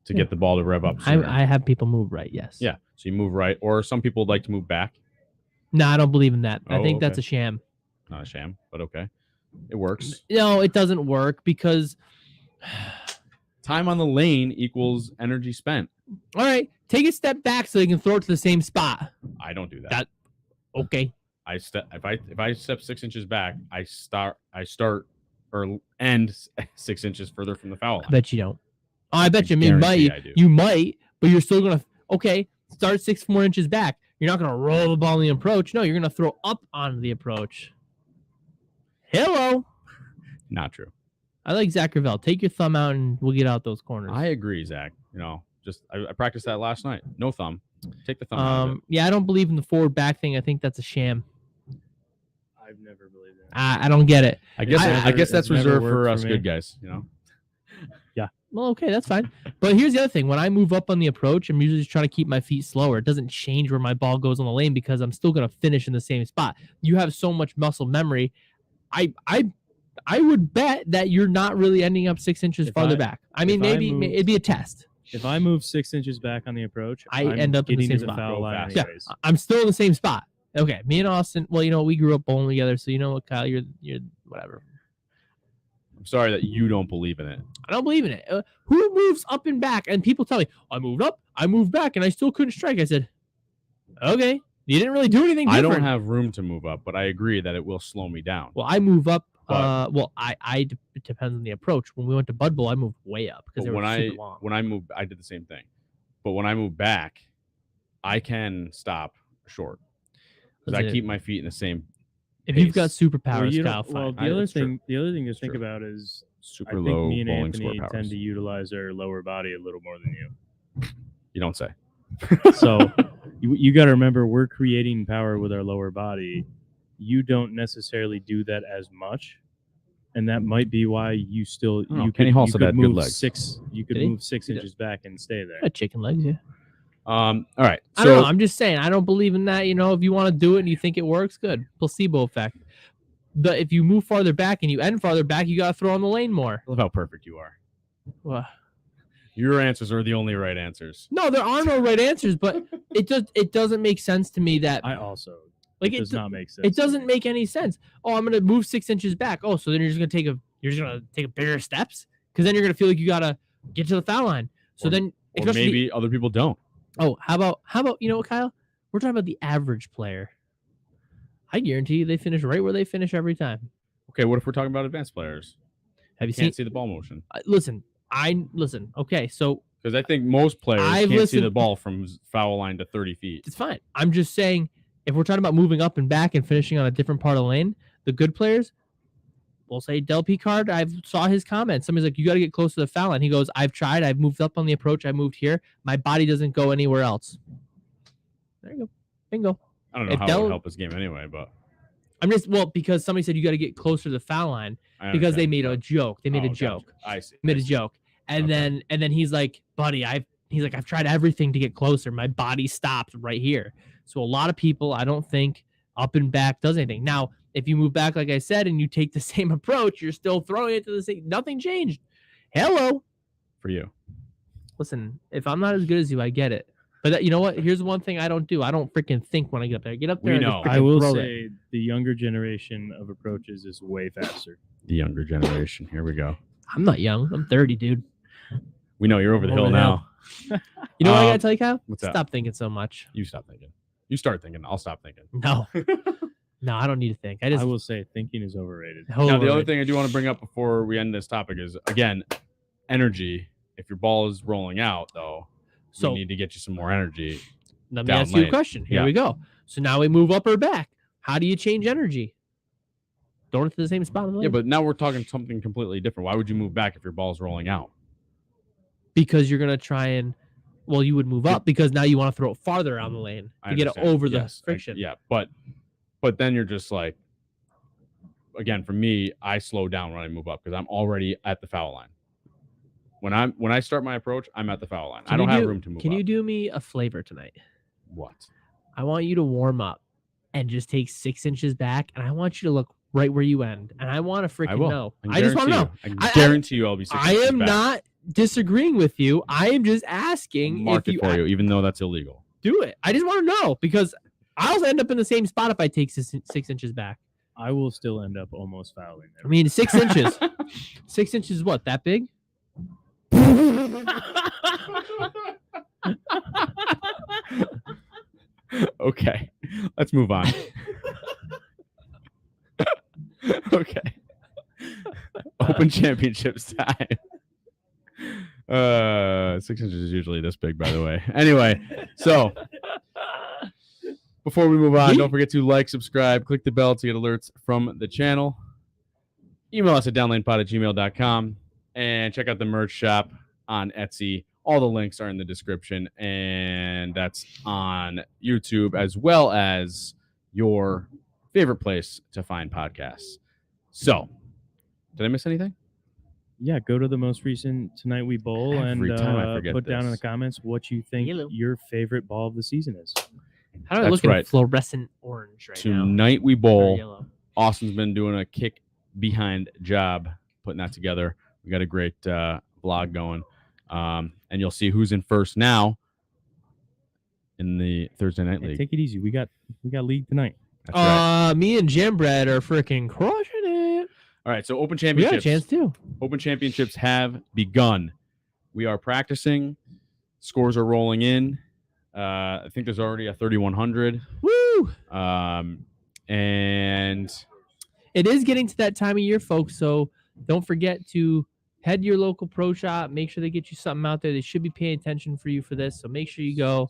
Speaker 1: to get the ball to rev up sooner.
Speaker 2: I have people move right, yes.
Speaker 1: Yeah, so you move right, or some people would like to move back.
Speaker 2: No, I don't believe in that. I think
Speaker 1: okay.
Speaker 2: that's a sham.
Speaker 1: Not a sham, but okay. It works.
Speaker 2: No, it doesn't work because
Speaker 1: time on the lane equals energy spent.
Speaker 2: All right, take a step back so you can throw it to the same spot.
Speaker 1: I don't do that.
Speaker 2: Okay.
Speaker 1: If I step 6 inches back, I start or end 6 inches further from the foul line.
Speaker 2: I bet you don't. Oh, I bet you. I mean, you might, but you're still gonna start 6 more inches back. You're not gonna roll the ball in the approach. No, you're gonna throw up on the approach. Hello.
Speaker 1: Not true.
Speaker 2: I like Zach Gravel. Take your thumb out and we'll get out those corners.
Speaker 1: I agree, Zach. Just I practiced that last night. No thumb. Take the thumb out of it.
Speaker 2: Yeah, I don't believe in the forward back thing. I think that's a sham.
Speaker 3: I've never believed that.
Speaker 2: I don't get it.
Speaker 1: I guess that's reserved for us good guys,
Speaker 3: Yeah.
Speaker 2: Well, okay, that's fine. But here's the other thing. When I move up on the approach, I'm usually just trying to keep my feet slower. It doesn't change where my ball goes on the lane because I'm still going to finish in the same spot. You have so much muscle memory. I would bet that you're not really ending up 6 inches farther back. I mean, maybe it'd be a test.
Speaker 3: If I move 6 inches back on the approach,
Speaker 2: I'm end up in the same spot.
Speaker 3: Foul line
Speaker 2: Yeah, I'm still in the same spot. Okay, me and Austin. Well, we grew up bowling together, so you know what, Kyle, you're whatever.
Speaker 1: I'm sorry that you don't believe in it.
Speaker 2: I don't believe in it. Who moves up and back? And people tell me, I moved up, I moved back, and I still couldn't strike. I said, okay, you didn't really do anything different.
Speaker 1: I don't have room to move up, but I agree that it will slow me down.
Speaker 2: Well, I move up. It depends on the approach. When we went to Bud Bowl, I moved way up because
Speaker 1: when I moved, I did the same thing. But when I move back, I can stop short because I keep my feet in the same.
Speaker 2: If you've got superpowers, Kyle, fine.
Speaker 3: Well, the other thing to think about is
Speaker 1: super low
Speaker 3: me and
Speaker 1: bowling
Speaker 3: Anthony
Speaker 1: score powers.
Speaker 3: tend to utilize our lower body a little more than you.
Speaker 1: You don't say.
Speaker 3: So you got to remember, we're creating power with our lower body. You don't necessarily do that as much, and that might be why you still
Speaker 1: Kenny Hall said had good legs.
Speaker 3: You could move 6 inches back and stay there.
Speaker 2: Got chicken legs, yeah.
Speaker 1: All right.
Speaker 2: I don't know. I'm just saying. I don't believe in that. If you want to do it and you think it works, good. Placebo effect. But if you move farther back and you end farther back, you got to throw on the lane more.
Speaker 1: I love how perfect you are.
Speaker 2: Well,
Speaker 1: your answers are the only right answers.
Speaker 2: No, there are no right answers, but it doesn't make sense to me that
Speaker 3: I also
Speaker 2: it
Speaker 3: does not make sense.
Speaker 2: It doesn't make any sense. Oh, I'm gonna move 6 inches back. Oh, so then you're just gonna take bigger steps because then you're gonna feel like you gotta get to the foul line. So then
Speaker 1: maybe other people don't.
Speaker 2: Oh, how about what, Kyle? We're talking about the average player. I guarantee you they finish right where they finish every time.
Speaker 1: Okay, what if we're talking about advanced players?
Speaker 2: Have you
Speaker 1: can't see the ball motion?
Speaker 2: Listen. Okay, so
Speaker 1: because I think most players can't see the ball from foul line to 30 feet.
Speaker 2: It's fine. I'm just saying, if we're talking about moving up and back and finishing on a different part of the lane, the good players, we'll say Del Picard. I saw his comment. Somebody's like, "You got to get close to the foul line." He goes, "I've tried. I've moved up on the approach. I moved here. My body doesn't go anywhere else." There you go. Bingo.
Speaker 1: I don't know how it would help his game anyway, but
Speaker 2: because somebody said you got to get closer to the foul line because they made a joke. They made a joke.
Speaker 1: Gotcha. I see.
Speaker 2: Made a joke. And then he's like, buddy, I've tried everything to get closer. My body stops right here. So a lot of people, I don't think up and back does anything. Now, if you move back, like I said, and you take the same approach, you're still throwing it to the same. Nothing changed. Hello.
Speaker 1: For you.
Speaker 2: Listen, if I'm not as good as you, I get it. But you know what? Here's one thing I don't do. I don't freaking think when I get up there. I get up there.
Speaker 1: We know.
Speaker 3: I will say the younger generation of approaches is way faster.
Speaker 1: The younger generation. Here we go.
Speaker 2: I'm not young. I'm 30, dude.
Speaker 1: We know you're over the hill now.
Speaker 2: You know what I gotta tell you, Kyle?
Speaker 1: What's that?
Speaker 2: Stop thinking so much.
Speaker 1: You stop thinking. You start thinking. I'll stop thinking.
Speaker 2: No. No, I don't need to think.
Speaker 3: I will say thinking is overrated.
Speaker 1: Now, the other thing I do want to bring up before we end this topic is, again, energy. If your ball is rolling out, though, we need to get you some more energy.
Speaker 2: Let me ask you a question. Here we go. So now we move up or back. How do you change energy? throw it to the same spot on the lane.
Speaker 1: Yeah, but now we're talking something completely different. Why would you move back if your ball's rolling out?
Speaker 2: Because you're gonna try and, well, you would move up because now you want to throw it farther down the lane
Speaker 1: I
Speaker 2: to get it
Speaker 1: understand.
Speaker 2: over the
Speaker 1: Yes,
Speaker 2: friction.
Speaker 1: yeah, but then you're just like, again, for me, I slow down when I move up because I'm already at the foul line. When I start my approach, I'm at the foul line. I don't have room to move.
Speaker 2: Can you
Speaker 1: up.
Speaker 2: do me a flavor tonight?
Speaker 1: What?
Speaker 2: I want you to warm up and just take 6 inches back, and I want you to look right where you end, and I want to
Speaker 1: I
Speaker 2: freaking
Speaker 1: will.
Speaker 2: know. I just want to know.
Speaker 1: I guarantee you, I'll be. 6
Speaker 2: I
Speaker 1: inches
Speaker 2: am
Speaker 1: back.
Speaker 2: not disagreeing with you. I am just asking
Speaker 1: Mark
Speaker 2: if
Speaker 1: it for you, even though that's illegal.
Speaker 2: do it. I just want to know because I'll end up in the same spot if I take 6 inches back.
Speaker 3: I will still end up almost fouling there.
Speaker 2: I mean, 6 inches. 6 inches is what? That big?
Speaker 1: Okay, let's move on. Okay. Open Championships time. 6 inches is usually this big, by the way. Anyway, so before we move on, don't forget to like, subscribe, click the bell to get alerts from the channel. Email us at downlanepod@gmail.com and check out the merch shop on Etsy. All the links are in the description, and that's on YouTube as well as your favorite place to find podcasts. So, did I miss anything?
Speaker 3: Yeah, go to the most recent Tonight We Bowl
Speaker 1: Every time I forget
Speaker 3: put down in the
Speaker 1: this.
Speaker 3: comments what you think
Speaker 2: Yellow.
Speaker 3: your favorite ball of the season is.
Speaker 2: How do I
Speaker 1: That's
Speaker 2: look
Speaker 1: right.
Speaker 2: at fluorescent orange right now?
Speaker 1: Tonight We
Speaker 2: Or
Speaker 1: Bowl.
Speaker 2: yellow.
Speaker 1: Austin's been doing a kick behind job putting that together. We got a great vlog going. And you'll see who's in first now in the Thursday Night
Speaker 3: Hey,
Speaker 1: League.
Speaker 3: take it easy. We got league tonight.
Speaker 1: That's right.
Speaker 2: Me and Jim Brad are freaking crushing it.
Speaker 1: All right, so Open
Speaker 2: We got a
Speaker 1: Championships.
Speaker 2: chance too.
Speaker 1: Open Championships have begun. We are practicing. Scores are rolling in. I think there's already a 3,100.
Speaker 2: Woo!
Speaker 1: And
Speaker 2: It is getting to that time of year, folks. So don't forget to head to your local pro shop. Make sure they get you something out there. They should be paying attention for you for this. So make sure you go.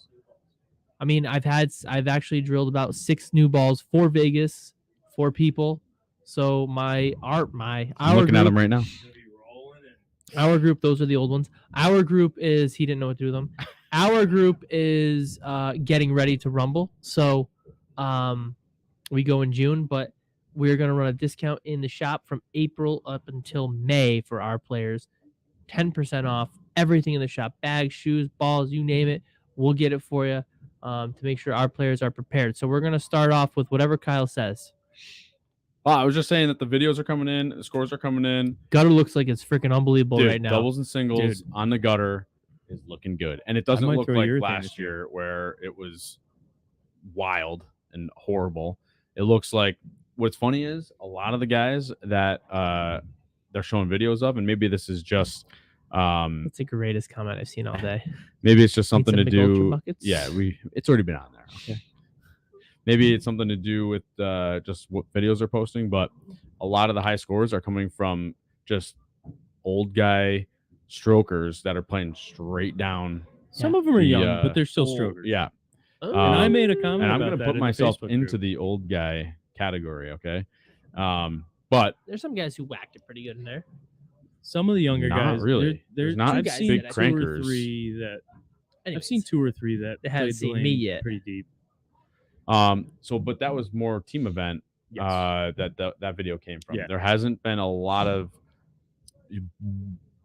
Speaker 2: I mean, I've actually drilled about 6 new balls for Vegas for people. So
Speaker 1: I'm
Speaker 2: our
Speaker 1: looking at them
Speaker 2: group,
Speaker 1: right now.
Speaker 2: our group, those are the old ones. Our group is he didn't know what to do with them. Our group is getting ready to rumble. So we go in June, but we're going to run a discount in the shop from April up until May for our players. 10% off everything in the shop. Bags, shoes, balls, you name it. We'll get it for you to make sure our players are prepared. So we're going to start off with whatever Kyle says.
Speaker 1: I was just saying that the videos are coming in. The scores are coming in.
Speaker 2: Gutter looks like it's freaking unbelievable
Speaker 1: Dude,
Speaker 2: right now.
Speaker 1: doubles and singles on the gutter is looking good. And it doesn't
Speaker 3: might
Speaker 1: look
Speaker 3: throw
Speaker 1: like
Speaker 3: your thing
Speaker 1: last
Speaker 3: this year.
Speaker 1: year where it was wild and horrible. It looks like what's funny is a lot of the guys that they're showing videos of, and maybe this is just
Speaker 2: That's the greatest comment I've seen all day.
Speaker 1: maybe it's just something to
Speaker 2: Pizza McUltra
Speaker 1: do.
Speaker 2: buckets?
Speaker 1: Yeah, it's already been on there. Okay. Maybe it's something to do with just what videos they're posting, but a lot of the high scores are coming from just old guy strokers that are playing straight down.
Speaker 3: Some of them are young,
Speaker 1: the,
Speaker 3: but they're still
Speaker 1: old-
Speaker 3: strokers.
Speaker 1: Yeah.
Speaker 2: Oh.
Speaker 3: And I made a comment
Speaker 1: And I'm
Speaker 3: about
Speaker 1: going to
Speaker 3: that
Speaker 1: put
Speaker 3: in the
Speaker 1: myself
Speaker 3: Facebook
Speaker 1: into
Speaker 3: group.
Speaker 1: the old guy category, okay? But
Speaker 2: There's some guys who whacked it pretty good in there.
Speaker 3: Some of the younger
Speaker 1: Not
Speaker 3: guys,
Speaker 1: really.
Speaker 3: There's
Speaker 1: There's not
Speaker 3: I've
Speaker 2: guys
Speaker 3: seen
Speaker 1: big
Speaker 2: that I
Speaker 3: two or
Speaker 1: crankers.
Speaker 3: three that
Speaker 2: Anyways,
Speaker 3: I've seen 2 or 3 that
Speaker 2: They haven't
Speaker 3: played the
Speaker 2: seen
Speaker 3: lane
Speaker 2: me yet.
Speaker 3: pretty deep.
Speaker 1: but that was more team event
Speaker 3: Yes.
Speaker 1: that video came from.
Speaker 3: Yeah.
Speaker 1: There hasn't been a lot of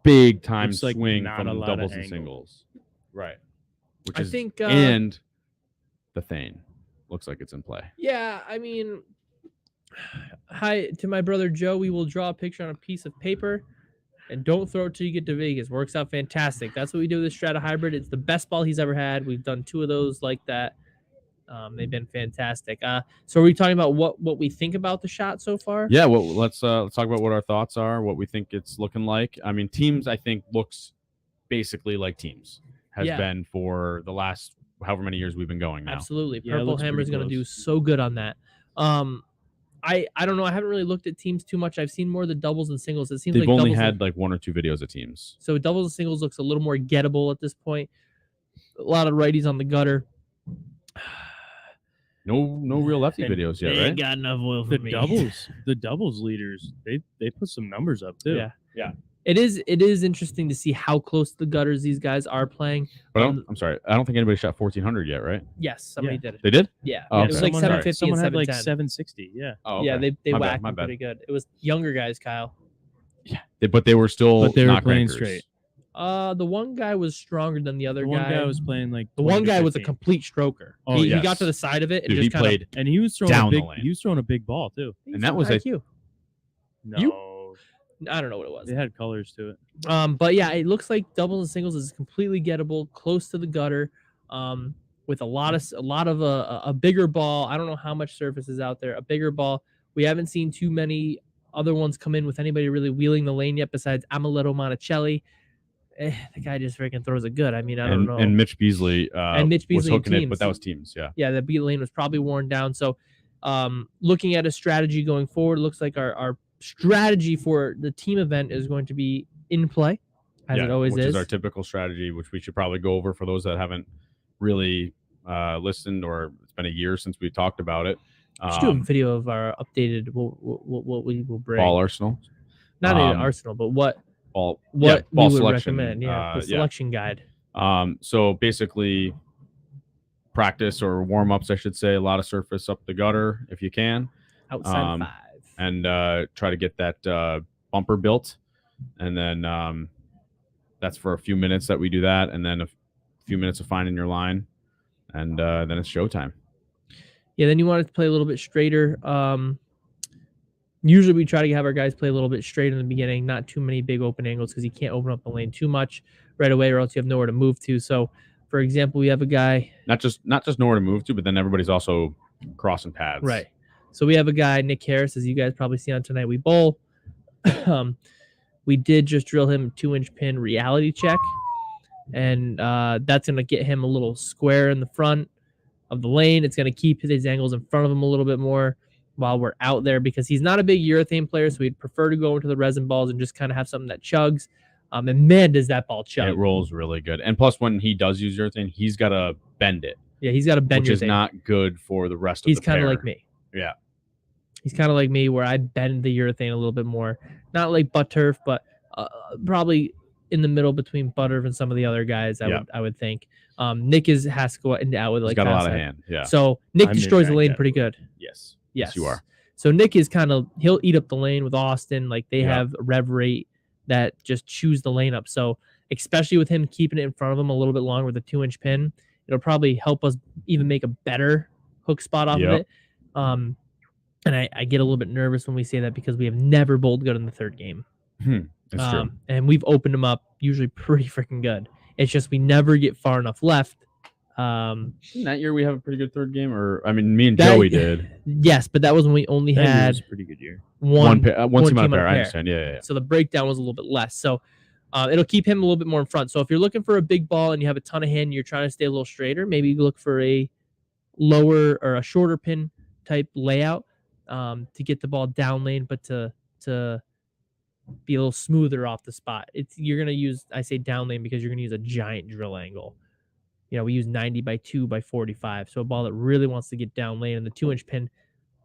Speaker 1: big time
Speaker 3: Looks like
Speaker 1: swing
Speaker 3: not
Speaker 1: from
Speaker 3: a lot
Speaker 1: doubles
Speaker 3: of
Speaker 1: and
Speaker 3: angle.
Speaker 1: singles. Right. Which
Speaker 2: I
Speaker 1: is
Speaker 2: think
Speaker 1: and the Thane looks like it's in play.
Speaker 2: yeah, I mean, hi to my brother Joe. We will draw a picture on a piece of paper and don't throw it till you get to Vegas. Works out fantastic. That's what we do with the Strata Hybrid. It's the best ball he's ever had. We've done 2 of those like that. They've been fantastic. So are we talking about what we think about the shot so far?
Speaker 1: Yeah, well, let's talk about what our thoughts are, what we think it's looking like. I mean, teams I think looks basically like teams has
Speaker 2: Yeah.
Speaker 1: been for the last however many years we've been going now.
Speaker 2: Absolutely.
Speaker 3: Yeah, it
Speaker 2: Purple
Speaker 3: looks pretty
Speaker 2: Hammer's going to do
Speaker 3: close.
Speaker 2: so good on that. I don't know. I haven't really looked at teams too much. I've seen more of the doubles and singles. It seems
Speaker 1: They've
Speaker 2: like
Speaker 1: only
Speaker 2: doubles
Speaker 1: had like 1 or 2 videos of teams.
Speaker 2: So doubles and singles looks a little more gettable at this point. A lot of righties on the gutter.
Speaker 1: No real lefty
Speaker 3: And
Speaker 1: videos yet,
Speaker 2: They
Speaker 1: right?
Speaker 2: ain't got enough will for me.
Speaker 3: The doubles leaders, they put some numbers up too.
Speaker 2: Yeah.
Speaker 1: Yeah.
Speaker 2: It is interesting to see how close to the gutters these guys are playing.
Speaker 1: But I'm sorry. I don't think anybody shot 1400 yet, right?
Speaker 2: Yes, somebody
Speaker 3: Yeah.
Speaker 2: did it.
Speaker 1: They did?
Speaker 2: Yeah.
Speaker 1: Oh,
Speaker 2: Yeah,
Speaker 1: okay.
Speaker 2: it was like
Speaker 3: Someone
Speaker 2: 750 and
Speaker 3: someone had like
Speaker 2: 710.
Speaker 3: 760. Yeah.
Speaker 1: Oh, okay.
Speaker 2: Yeah, they
Speaker 1: My bad,
Speaker 2: whacked
Speaker 1: my
Speaker 2: them
Speaker 1: bad.
Speaker 2: pretty good. It was younger guys, Kyle.
Speaker 1: But they were still
Speaker 3: But they were
Speaker 1: not
Speaker 3: playing
Speaker 1: crankers.
Speaker 3: straight.
Speaker 2: The one guy was stronger than the other
Speaker 3: The
Speaker 2: guy.
Speaker 3: one guy was playing like
Speaker 2: The one
Speaker 3: 20 to
Speaker 2: guy was a
Speaker 3: 15.
Speaker 2: complete stroker.
Speaker 3: Oh,
Speaker 2: he
Speaker 1: yes.
Speaker 2: got to the side of it and
Speaker 1: Dude, he
Speaker 2: just kind
Speaker 1: played.
Speaker 3: And he was throwing
Speaker 1: down
Speaker 3: a
Speaker 1: the
Speaker 3: big.
Speaker 1: lane.
Speaker 3: He was throwing a big ball too.
Speaker 1: And that was a-
Speaker 2: IQ.
Speaker 3: No,
Speaker 2: I don't know what it was.
Speaker 3: they had colors to it.
Speaker 2: But yeah, it looks like doubles and singles is completely gettable, close to the gutter, with a lot of a bigger ball. I don't know how much surface is out there. A bigger ball. We haven't seen too many other ones come in with anybody really wheeling the lane yet, besides Amaletto Monticelli. The guy just freaking throws it good. I mean, I don't know.
Speaker 1: And Mitch Beasley,
Speaker 2: Mitch
Speaker 1: was
Speaker 2: Beasley
Speaker 1: hooking it,
Speaker 2: teams.
Speaker 1: but that was teams. Yeah.
Speaker 2: Yeah, the beat lane was probably worn down. So, looking at a strategy going forward, looks like our strategy for the team event is going to be in play, as it always
Speaker 1: which is our typical strategy, which we should probably go over for those that haven't really listened, or it's been a year since we talked about it.
Speaker 2: Let's do a video of our updated what we will bring.
Speaker 1: Ball arsenal.
Speaker 2: Not an arsenal, but what
Speaker 1: Ball
Speaker 2: we would
Speaker 1: selection.
Speaker 2: recommend. Yeah, the selection guide.
Speaker 1: So basically, practice or warm ups, I should say, a lot of surface up the gutter if you can,
Speaker 2: Outside 5.
Speaker 1: and try to get that bumper built, and then that's for a few minutes that we do that, and then a few minutes of finding your line, and then it's showtime.
Speaker 2: Yeah, then you want to play a little bit straighter. Usually we try to have our guys play a little bit straight in the beginning, not too many big open angles, because you can't open up the lane too much right away, or else you have nowhere to move to. So, for example, we have a guy
Speaker 1: Not just nowhere to move to, but then everybody's also crossing paths.
Speaker 2: right. So we have a guy, Nick Harris, as you guys probably see on Tonight We Bowl. We did just drill him a 2-inch pin reality check, and that's going to get him a little square in the front of the lane. It's going to keep his angles in front of him a little bit more while we're out there, because he's not a big urethane player, so we'd prefer to go into the resin balls and just kind of have something that chugs. And man, does that ball chug.
Speaker 1: It rolls really good. And plus, when he does use urethane, he's got to bend it.
Speaker 2: Yeah, he's got to bend
Speaker 1: which is
Speaker 2: urethane.
Speaker 1: not good for the rest
Speaker 2: He's
Speaker 1: of the
Speaker 2: kind of
Speaker 1: pair.
Speaker 2: like me.
Speaker 1: Yeah.
Speaker 2: He's kind of like me, where I bend the urethane a little bit more. Not like butt turf, but probably in the middle between butt turf and some of the other guys, I would think. Nick has to go out with
Speaker 1: He's
Speaker 2: like
Speaker 1: got a lot
Speaker 2: fast
Speaker 1: of
Speaker 2: side.
Speaker 1: hand. Yeah.
Speaker 2: So Nick
Speaker 3: I'm
Speaker 2: destroys the
Speaker 3: in
Speaker 2: lane
Speaker 3: that
Speaker 2: pretty good.
Speaker 1: Yes.
Speaker 2: Yes,
Speaker 1: you are.
Speaker 2: So Nick is he'll eat up the lane with Austin. Like they
Speaker 1: Yeah.
Speaker 2: have a rev rate that just chews the lane up. So especially with him keeping it in front of him a little bit longer with a 2-inch pin, it'll probably help us even make a better hook spot off of it. And I get a little bit nervous when we say that, because we have never bowled good in the third game.
Speaker 1: That's true.
Speaker 2: And we've opened them up usually pretty freaking good. It's just we never get far enough left.
Speaker 1: That year we have a pretty good third game, or I mean, me and
Speaker 2: That-
Speaker 1: Joey did.
Speaker 2: Yes, but that was when we only
Speaker 3: That year
Speaker 2: had
Speaker 3: was a pretty good year.
Speaker 2: one
Speaker 1: team on
Speaker 2: team
Speaker 1: a
Speaker 2: on a
Speaker 1: pair. I
Speaker 2: pair.
Speaker 1: understand. Yeah.
Speaker 2: So the breakdown was a little bit less. So it'll keep him a little bit more in front. So if you're looking for a big ball and you have a ton of hand and you're trying to stay a little straighter, maybe you look for a lower or a shorter pin type layout to get the ball down lane, but to be a little smoother off the spot. You're gonna use, I say down lane because you're gonna use a giant drill angle. You know, we use 90 by 2 by 45. So a ball that really wants to get down lane, and the 2-inch pin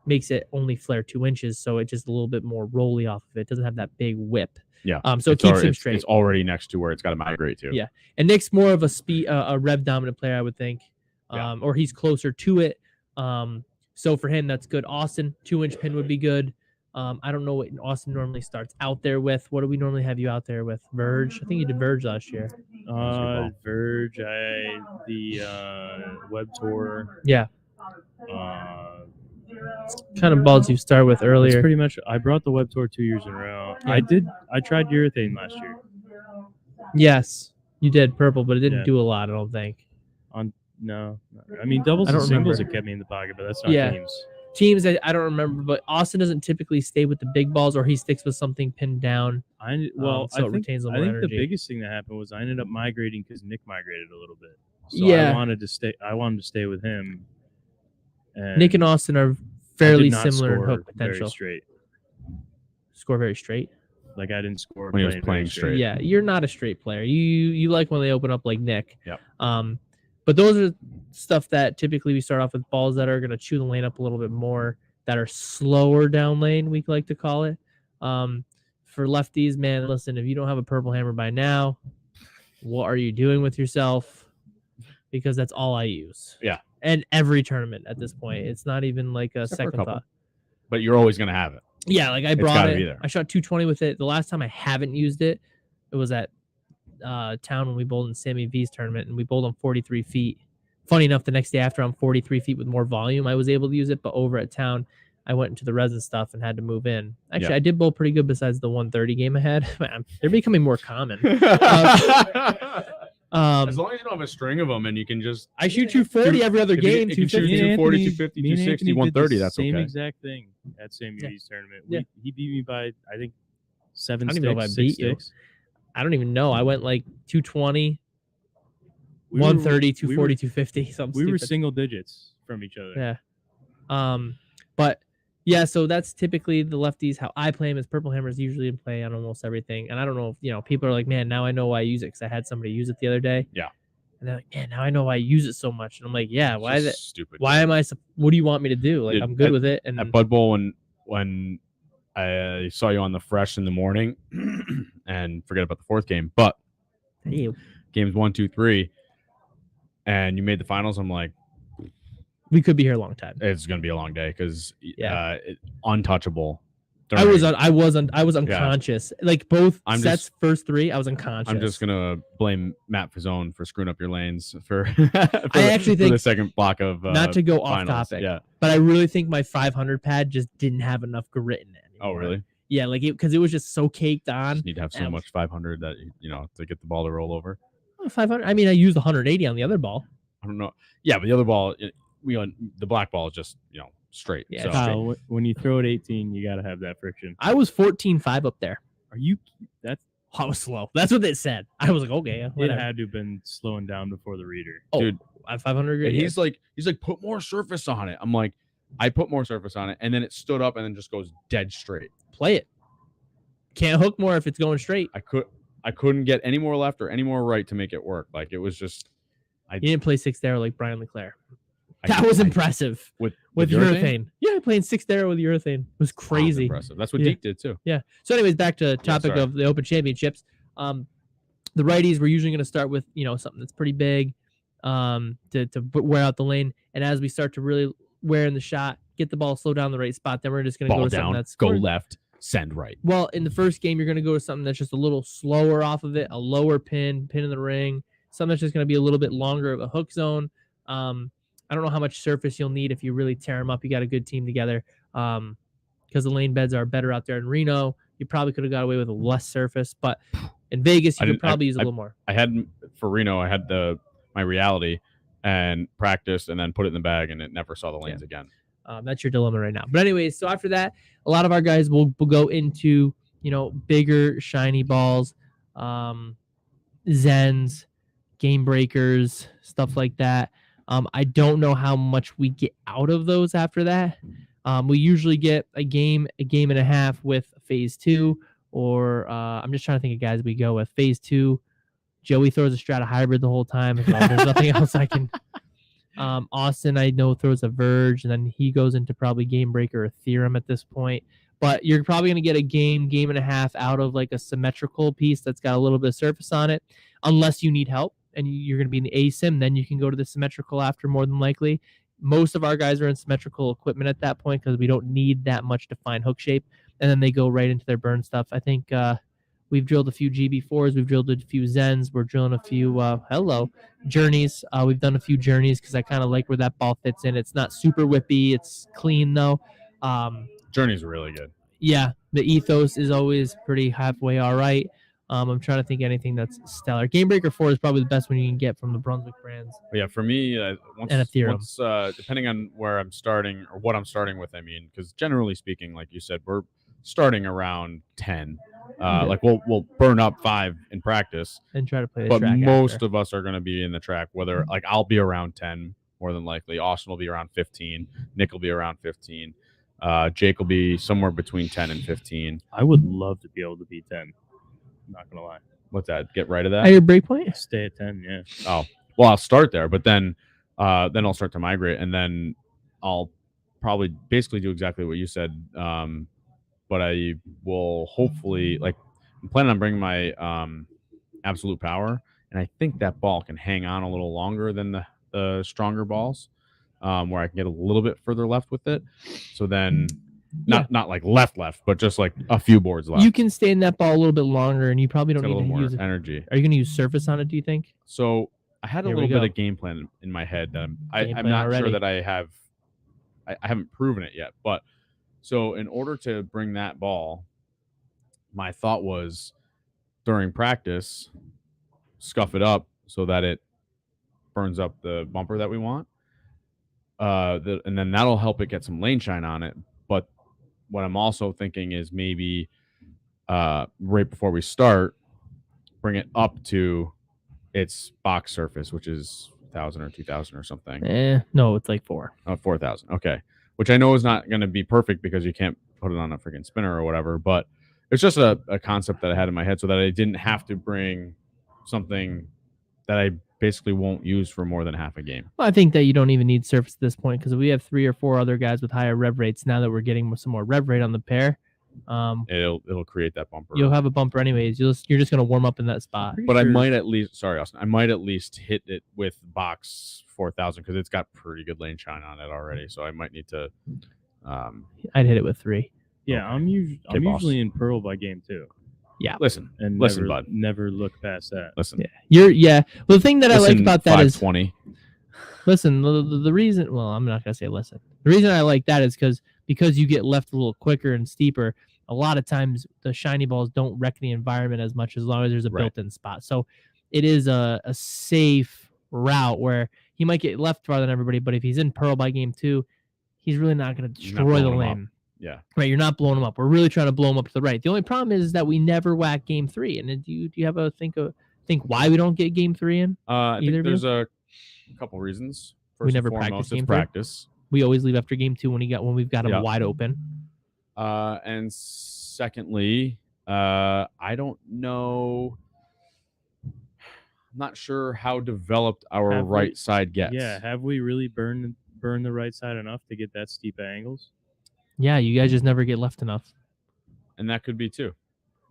Speaker 2: makes it only flare 2 inches, so it's just a little bit more rolly off of it. It doesn't have that big whip.
Speaker 1: Yeah.
Speaker 2: So it keeps him straight.
Speaker 1: It's already next to where it's got to migrate to.
Speaker 2: Yeah. And Nick's more of a rev dominant player, I would think, or he's closer to it. So for him, that's good. Austin, 2-inch pin would be good. I don't know what Austin normally starts out there with. What do we normally have you out there with? Verge? I think you did Verge last year.
Speaker 3: Verge, the Web Tour.
Speaker 2: Yeah. Kind of balls you start with
Speaker 3: It's
Speaker 2: earlier.
Speaker 3: pretty much. I brought the Web Tour 2 years in a row.
Speaker 2: Yeah.
Speaker 3: I tried urethane last year.
Speaker 2: Yes, you did purple, but it didn't
Speaker 3: Yeah.
Speaker 2: do a lot, I don't think.
Speaker 3: No, I mean doubles
Speaker 2: I
Speaker 3: and
Speaker 2: don't
Speaker 3: singles
Speaker 2: remember.
Speaker 3: it kept me in the pocket, but that's not
Speaker 2: Yeah.
Speaker 3: teams.
Speaker 2: Teams, I don't remember, but Austin doesn't typically stay with the big balls, or he sticks with something pinned down.
Speaker 3: So
Speaker 2: I
Speaker 3: it
Speaker 2: think, retains a
Speaker 3: I
Speaker 2: little
Speaker 3: think
Speaker 2: energy.
Speaker 3: the biggest thing that happened was I ended up migrating because Nick migrated a little bit. So
Speaker 2: Yeah.
Speaker 3: I wanted to stay with him. And
Speaker 2: Nick and Austin are
Speaker 3: I
Speaker 2: fairly
Speaker 3: did not
Speaker 2: similar in
Speaker 3: score
Speaker 2: hook
Speaker 3: very
Speaker 2: potential.
Speaker 3: Straight.
Speaker 2: Score very straight.
Speaker 3: Like I didn't score
Speaker 1: When he was
Speaker 3: very
Speaker 1: playing straight.
Speaker 2: Yeah, you're not a straight player. You like when they open up like Nick.
Speaker 1: Yep.
Speaker 2: But those are stuff that typically we start off with balls that are going to chew the lane up a little bit more, that are slower down lane, we like to call it. For lefties, man, listen, if you don't have a purple hammer by now, what are you doing with yourself? Because that's all I use.
Speaker 1: Yeah.
Speaker 2: And every tournament at this point. It's not even like a
Speaker 1: Except for a
Speaker 2: second
Speaker 1: couple.
Speaker 2: thought.
Speaker 1: But you're always going to have it.
Speaker 2: Yeah, like I
Speaker 1: It's
Speaker 2: brought
Speaker 1: gotta
Speaker 2: it.
Speaker 1: be there.
Speaker 2: I shot 220 with it. The last time I haven't used it, it was at town when we bowled in Sammy V's tournament, and we bowled on 43 feet. Funny enough, the next day after on 43 feet with more volume, I was able to use it. But over at town, I went into the resin stuff and had to move in. Actually,
Speaker 1: Yeah.
Speaker 2: I did bowl pretty good besides the 130 game I had. Man, they're becoming more common.
Speaker 1: As long as you don't have a string of them and you can just
Speaker 2: I shoot 240 every other
Speaker 1: if you-
Speaker 2: game.
Speaker 1: if you shoot
Speaker 2: 250.
Speaker 1: 240,
Speaker 3: Anthony-
Speaker 1: 250,
Speaker 3: me and
Speaker 1: 260,
Speaker 3: Anthony did
Speaker 1: 130,
Speaker 3: the
Speaker 1: that's
Speaker 3: same
Speaker 1: okay.
Speaker 3: exact thing at Sam
Speaker 2: Yeah.
Speaker 3: V's tournament.
Speaker 2: Yeah.
Speaker 3: He beat me by, I think, 7
Speaker 2: I don't
Speaker 3: sticks,
Speaker 2: even know if I
Speaker 3: 6
Speaker 2: beat you.
Speaker 3: sticks.
Speaker 2: I don't even know. I went like 220,
Speaker 3: We were-
Speaker 2: 130, 240,
Speaker 3: we were-
Speaker 2: 250. Something
Speaker 3: We were
Speaker 2: stupid.
Speaker 3: single digits from each other.
Speaker 2: Yeah. But yeah, so that's typically the lefties. How I play them is purple hammers usually in play on almost everything. And I don't know if, people are like, man, now I know why I use it, because I had somebody use it the other day.
Speaker 1: Yeah.
Speaker 2: And they're like, man, now I know why I use it so much. And I'm like, yeah,
Speaker 1: It's
Speaker 2: why is it?
Speaker 1: just stupid.
Speaker 2: Why am I? What do you want me to do? Like,
Speaker 1: Dude,
Speaker 2: I'm good with it. And
Speaker 1: At Bud Bowl, when I saw you on the fresh in the morning, and forget about the fourth game, but
Speaker 2: hey,
Speaker 1: games 1, 2, 3, and you made the finals, I'm like,
Speaker 2: we could be here a long time.
Speaker 1: it's gonna be a long day because
Speaker 2: Yeah.
Speaker 1: untouchable.
Speaker 2: I was
Speaker 1: during-
Speaker 2: unconscious. Like both
Speaker 1: I'm
Speaker 2: sets,
Speaker 1: just-
Speaker 2: first three, I was unconscious.
Speaker 1: I'm just gonna blame Matt Fazone for screwing up your lanes for.
Speaker 2: I actually
Speaker 1: for
Speaker 2: think-
Speaker 1: the second block of
Speaker 2: not to go off
Speaker 1: finals.
Speaker 2: topic,
Speaker 1: Yeah.
Speaker 2: but I really think my 500 pad just didn't have enough grit in it
Speaker 1: Oh,
Speaker 2: anymore.
Speaker 1: really?
Speaker 2: Yeah, like because it was just so caked on.
Speaker 1: Just need to have so
Speaker 2: That was-
Speaker 1: much 500 that to get the ball to roll over.
Speaker 2: 500. I mean, I used 180 on the other ball.
Speaker 1: I don't know. Yeah, but the other ball, the black ball is just straight.
Speaker 2: Yeah,
Speaker 1: so.
Speaker 2: it's straight.
Speaker 3: Kyle, when you throw it 18, you got to have that friction.
Speaker 2: I was 14.5 up there.
Speaker 3: Are you? That's
Speaker 2: I was slow. That's what they said. I was like, okay,
Speaker 3: it.
Speaker 2: whatever.
Speaker 3: Had to have been slowing down before the reader.
Speaker 2: Oh,
Speaker 1: Dude,
Speaker 2: I have 500 grit.
Speaker 1: And
Speaker 2: yeah.
Speaker 1: he's like, put more surface on it. I'm like, I put more surface on it, and then it stood up and then just goes dead straight.
Speaker 2: Play it. Can't hook more if it's going straight.
Speaker 1: I couldn't get any more left or any more right to make it work. Like it was just.
Speaker 2: You didn't play sixth arrow like Brian Leclerc.
Speaker 1: I-
Speaker 2: That was
Speaker 1: I-
Speaker 2: impressive.
Speaker 1: with
Speaker 2: urethane. Yeah, playing sixth arrow with urethane. It was
Speaker 1: Sounds
Speaker 2: crazy.
Speaker 1: impressive. That's what
Speaker 2: Yeah.
Speaker 1: Deke did too.
Speaker 2: Yeah. So, anyways, back to topic
Speaker 1: sorry.
Speaker 2: of the Open Championships. The righties, we're usually going to start with something that's pretty big, to wear out the lane, and as we start to really wear in the shot, get the ball slow down the right spot, then we're just going to go
Speaker 1: Ball
Speaker 2: to something
Speaker 1: down,
Speaker 2: that's
Speaker 1: go left, send right.
Speaker 2: Well, in the first game, you're going to go to something that's just a little slower off of it, a lower pin in the ring, something that's just going to be a little bit longer of a hook zone. I don't know how much surface you'll need if you really tear them up. You got a good team together, because the lane beds are better out there in Reno. You probably could have got away with less surface, but in Vegas, you could probably use a little more.
Speaker 1: I had for Reno, I had my reality and practiced and then put it in the bag, and it never saw the lanes again.
Speaker 2: That's your dilemma right now. But anyways, so after that, a lot of our guys will go into bigger shiny balls, Zens, game breakers, stuff like that. I don't know how much we get out of those after that. We usually get a game and a half with phase 2, or I'm just trying to think of guys we go with. Phase 2, Joey throws a Strata hybrid the whole time. There's nothing else I can. Austin, I know, throws a Verge, and then he goes into probably game breaker or theorem at this point. But you're probably going to get a game and a half out of like a symmetrical piece that's got a little bit of surface on it, unless you need help and you're going to be in the ASIM. Then you can go to the symmetrical after, more than likely. Most of our guys are in symmetrical equipment at that point because we don't need that much defined hook shape. And then they go right into their burn stuff. I think we've drilled a few GB4s. We've drilled a few Zens. We're drilling a few Journeys. We've done a few Journeys because I kind of like where that ball fits in. It's not super whippy. It's clean, though.
Speaker 1: Journey's really good.
Speaker 2: Yeah, the ethos is always pretty halfway all right. I'm trying to think of anything that's stellar. Game Breaker 4 is probably the best one you can get from the Brunswick brands.
Speaker 1: But yeah, for me,
Speaker 2: And a theorem.
Speaker 1: once depending on where I'm starting or what I'm starting with, I mean, because generally speaking, like you said, we're starting around 10. Like we'll burn up 5 in practice,
Speaker 2: And try to play the
Speaker 1: but
Speaker 2: track
Speaker 1: most
Speaker 2: after.
Speaker 1: of us are going to be in the track. Whether like I'll be around 10 more than likely. Austin will be around 15. Nick will be around 15. Jake will be somewhere between 10 and 15.
Speaker 3: I would love to be able to be 10. I'm not gonna lie.
Speaker 1: What's that? Get right of
Speaker 2: At
Speaker 1: that?
Speaker 2: your break point?
Speaker 3: Stay at 10. Yeah.
Speaker 1: Oh, well, I'll start there, but then I'll start to migrate, and then I'll probably basically do exactly what you said. But I will hopefully, like, I'm planning on bringing my absolute power, and I think that ball can hang on a little longer than the stronger balls, where I can get a little bit further left with it. So then, not like left, but just like a few boards left.
Speaker 2: You can stay in that ball a little bit longer, and you probably don't
Speaker 1: It's got a
Speaker 2: need
Speaker 1: little
Speaker 2: to
Speaker 1: more
Speaker 2: use it.
Speaker 1: energy.
Speaker 2: Are you going to use surface on it, do you think?
Speaker 1: So I had a
Speaker 2: Here we
Speaker 1: little bit
Speaker 2: go.
Speaker 1: of game plan in my head that
Speaker 2: Game
Speaker 1: I'm
Speaker 2: plan
Speaker 1: not sure
Speaker 2: already.
Speaker 1: that I have. I haven't proven it yet, but so in order to bring that ball, my thought was during practice, scuff it up so that it burns up the bumper that we want. And then that'll help it get some lane shine on it. But what I'm also thinking is maybe right before we start, bring it up to its box surface, which is 1,000 or 2,000 or something.
Speaker 2: No, it's like 4.
Speaker 1: Oh, 4,000. Okay. Which I know is not going to be perfect because you can't put it on a freaking spinner or whatever. But it's just a concept that I had in my head so that I didn't have to bring something that I basically won't use for more than half a game.
Speaker 2: Well, I think that you don't even need surface at this point because we have 3 or 4 other guys with higher rev rates. Now that we're getting some more rev rate on the pair,
Speaker 1: It'll create that bumper.
Speaker 2: you'll have a bumper anyways. You're just going to warm up in that spot.
Speaker 1: But I might at least, sorry, Austin, I might at least hit it with box 4,000 because it's got pretty good lane shine on it already. So I might need to.
Speaker 2: I'd hit it with 3.
Speaker 3: Yeah,
Speaker 1: Okay.
Speaker 3: I'm
Speaker 1: boss.
Speaker 3: usually in Pearl by game 2.
Speaker 2: Yeah.
Speaker 1: Listen,
Speaker 3: And
Speaker 1: listen,
Speaker 3: never,
Speaker 1: bud.
Speaker 3: never look past that.
Speaker 1: Listen.
Speaker 2: Yeah. Well, the thing that I like about that is
Speaker 1: 520.
Speaker 2: listen. The reason, well, I'm not gonna say listen. The reason I like that is because you get left a little quicker and steeper. A lot of times the shiny balls don't wreck the environment as much as long as there's a
Speaker 1: Right.
Speaker 2: built-in spot. So it is a safe route where he might get left farther than everybody, but if he's in Pearl by game 2, he's really not going to
Speaker 1: You're not
Speaker 2: destroy the
Speaker 1: blowing him up.
Speaker 2: lane.
Speaker 1: Yeah.
Speaker 2: Right, you're not blowing him up. We're really trying to blow him up to the right. The only problem is that we never whack game 3. And then do you have a think why we don't get game 3 in?
Speaker 1: I
Speaker 2: Either
Speaker 1: think
Speaker 2: of
Speaker 1: there's a couple reasons. First
Speaker 2: We never
Speaker 1: and
Speaker 2: practice
Speaker 1: foremost,
Speaker 2: game
Speaker 1: it's
Speaker 2: 3?
Speaker 1: practice.
Speaker 2: We always leave after game 2 when we've got him
Speaker 1: Yeah.
Speaker 2: wide open.
Speaker 1: And secondly, I don't know. I'm not sure how developed our
Speaker 3: Have we-
Speaker 1: right side gets.
Speaker 3: Yeah, have we really burned the right side enough to get that steep angles?
Speaker 2: Yeah, you guys just never get left enough.
Speaker 1: And that could be too.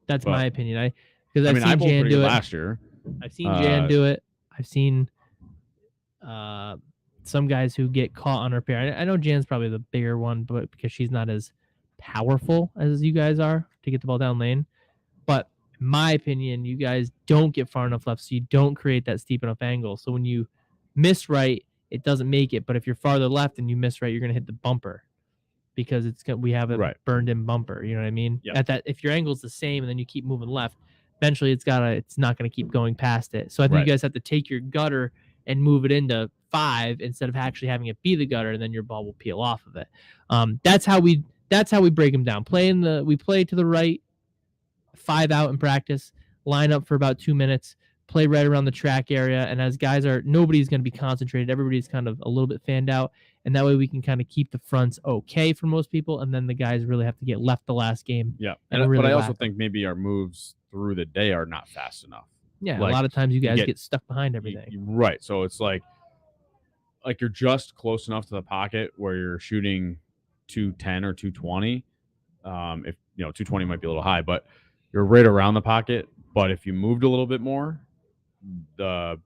Speaker 2: That's
Speaker 1: But-
Speaker 2: my opinion. Because
Speaker 1: I
Speaker 2: I've
Speaker 1: mean, I
Speaker 2: seen
Speaker 1: bowled
Speaker 2: Jan
Speaker 1: pretty
Speaker 2: do
Speaker 1: good
Speaker 2: it.
Speaker 1: last year.
Speaker 2: I've seen Jan do it. I've seen some guys who get caught on her pair. I know Jan's probably the bigger one, but because she's not as powerful as you guys are to get the ball down lane. But in my opinion, you guys don't get far enough left, so you don't create that steep enough angle. So when you miss right, it doesn't make it. But if you're farther left and you miss right, you're gonna hit the bumper because we have a
Speaker 1: Right.
Speaker 2: burned in bumper. You know what I mean?
Speaker 1: Yep.
Speaker 2: At that, if your angle's the same and then you keep moving left, eventually it's not gonna keep going past it. So I think
Speaker 1: Right.
Speaker 2: you guys have to take your gutter and move it into 5 instead of actually having it be the gutter, and then your ball will peel off of it. That's how we break them down. We play to the right, 5 out in practice, line up for about 2 minutes, play right around the track area, and as guys nobody's going to be concentrated. Everybody's kind of a little bit fanned out, and that way we can kind of keep the fronts okay for most people, and then the guys really have to get left the last game.
Speaker 1: Yeah.
Speaker 2: And
Speaker 1: But
Speaker 2: really
Speaker 1: I also
Speaker 2: whack 'em.
Speaker 1: think maybe our moves through the day are not fast enough.
Speaker 2: Yeah,
Speaker 1: Like,
Speaker 2: a lot of times you guys
Speaker 1: get-
Speaker 2: get stuck behind
Speaker 1: You-
Speaker 2: everything.
Speaker 1: right. So it's like you're just close enough to the pocket where you're shooting 210 or 220. If 220 might be a little high, but you're right around the pocket. But if you moved a little bit more, the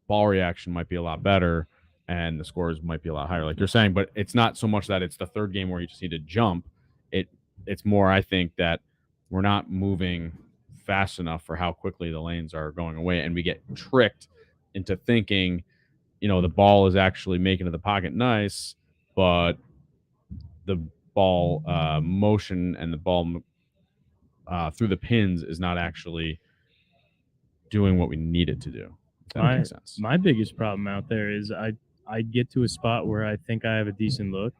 Speaker 1: ball reaction might be a lot better and the scores might be a lot higher, like you're saying. But it's not so much that it's the third game where you just need to jump. It's more, I think, that we're not moving fast enough for how quickly the lanes are going away, and we get tricked into thinking, the ball is actually making it to the pocket nice, but the ball motion and the ball through the pins is not actually doing what we need it to do. If that makes sense.
Speaker 3: My biggest problem out there is I get to a spot where I think I have a decent look,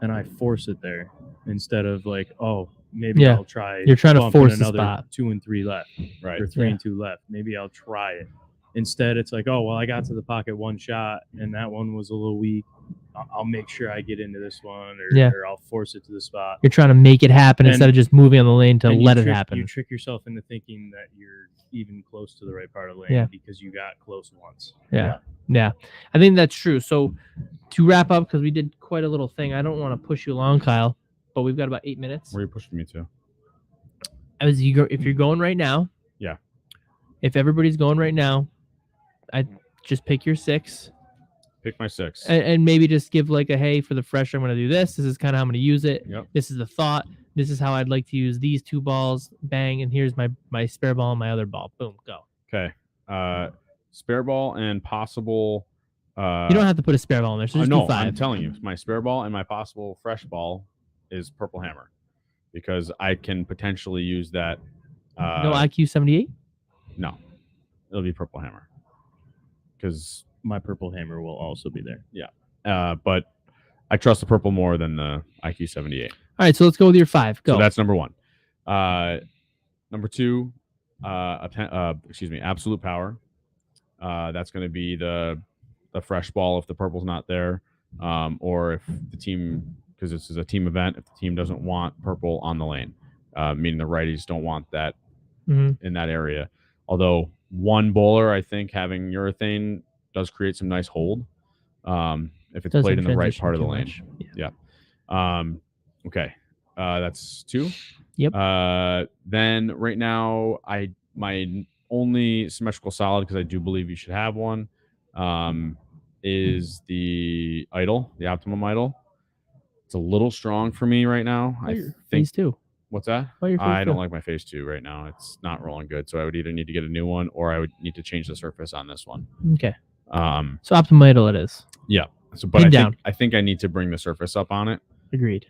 Speaker 3: and I force it there instead of like, oh, maybe
Speaker 2: Yeah.
Speaker 3: I'll try.
Speaker 2: You're trying to
Speaker 3: bumping
Speaker 2: force the
Speaker 3: another
Speaker 2: spot.
Speaker 3: 2 and 3 left,
Speaker 1: Right.
Speaker 3: or 3
Speaker 2: Yeah.
Speaker 3: and 2 left. Maybe I'll try it. Instead, it's like, oh well, I got to the pocket one shot, and that one was a little weak. I'll make sure I get into this one,
Speaker 2: Yeah.
Speaker 3: or I'll force it to the spot.
Speaker 2: You're trying to make it happen
Speaker 3: And-
Speaker 2: instead of just moving on the lane to
Speaker 3: And
Speaker 2: let
Speaker 3: you
Speaker 2: it
Speaker 3: trick-
Speaker 2: happen.
Speaker 3: You trick yourself into thinking that you're even close to the right part of the lane
Speaker 2: Yeah.
Speaker 3: because you got close once.
Speaker 2: Yeah. I think that's true. So to wrap up, because we did quite a little thing, I don't want to push you along, Kyle, but we've got about 8 minutes.
Speaker 1: Where are you pushing me to?
Speaker 2: As you go, if you're going right now,
Speaker 1: Yeah.
Speaker 2: If everybody's going right now, I just pick your 6.
Speaker 1: Pick my 6.
Speaker 2: And maybe just give like a, hey, for the fresh, I'm going to do this. This is kind of how I'm going to use it.
Speaker 1: Yep.
Speaker 2: This is the thought. This is how I'd like to use these 2 balls. Bang. And here's my spare ball and my other ball. Boom. Go.
Speaker 1: Okay. Spare ball and possible.
Speaker 2: You don't have to put a spare ball in there. So just
Speaker 1: no,
Speaker 2: do 5.
Speaker 1: I'm telling you, my spare ball and my possible fresh ball is Purple Hammer because I can potentially use that.
Speaker 2: No IQ 78?
Speaker 1: No, it'll be Purple Hammer because
Speaker 3: My Purple Hammer will also be there.
Speaker 1: but I trust the purple more than the IQ 78.
Speaker 2: All right. So let's go with your 5. Go.
Speaker 1: So that's number 1. Number 2, Absolute Power. That's going to be the fresh ball if the purple's not there, or if the team, because this is a team event, if the team doesn't want purple on the lane, meaning the righties don't want that
Speaker 2: Mhm.
Speaker 1: in that area. Although one bowler, I think having urethane does create some nice hold if it's
Speaker 2: Doesn't
Speaker 1: played in the right
Speaker 2: transition
Speaker 1: part of the
Speaker 2: too
Speaker 1: lane.
Speaker 2: much. Yeah.
Speaker 1: Okay. That's 2.
Speaker 2: Yep.
Speaker 1: Then right now, my only symmetrical solid, because I do believe you should have one, is the idol, the optimum idol. It's a little strong for me right now. I think.
Speaker 2: Phase 2.
Speaker 1: What's that?
Speaker 2: Oh, your phase
Speaker 1: I don't
Speaker 2: 2.
Speaker 1: like my phase 2 right now. It's not rolling good, so I would either need to get a new one or I would need to change the surface on this one.
Speaker 2: Okay.
Speaker 1: So
Speaker 2: So optimum idol it is.
Speaker 1: but
Speaker 2: I
Speaker 1: think I need to bring the surface up on it.
Speaker 2: Agreed.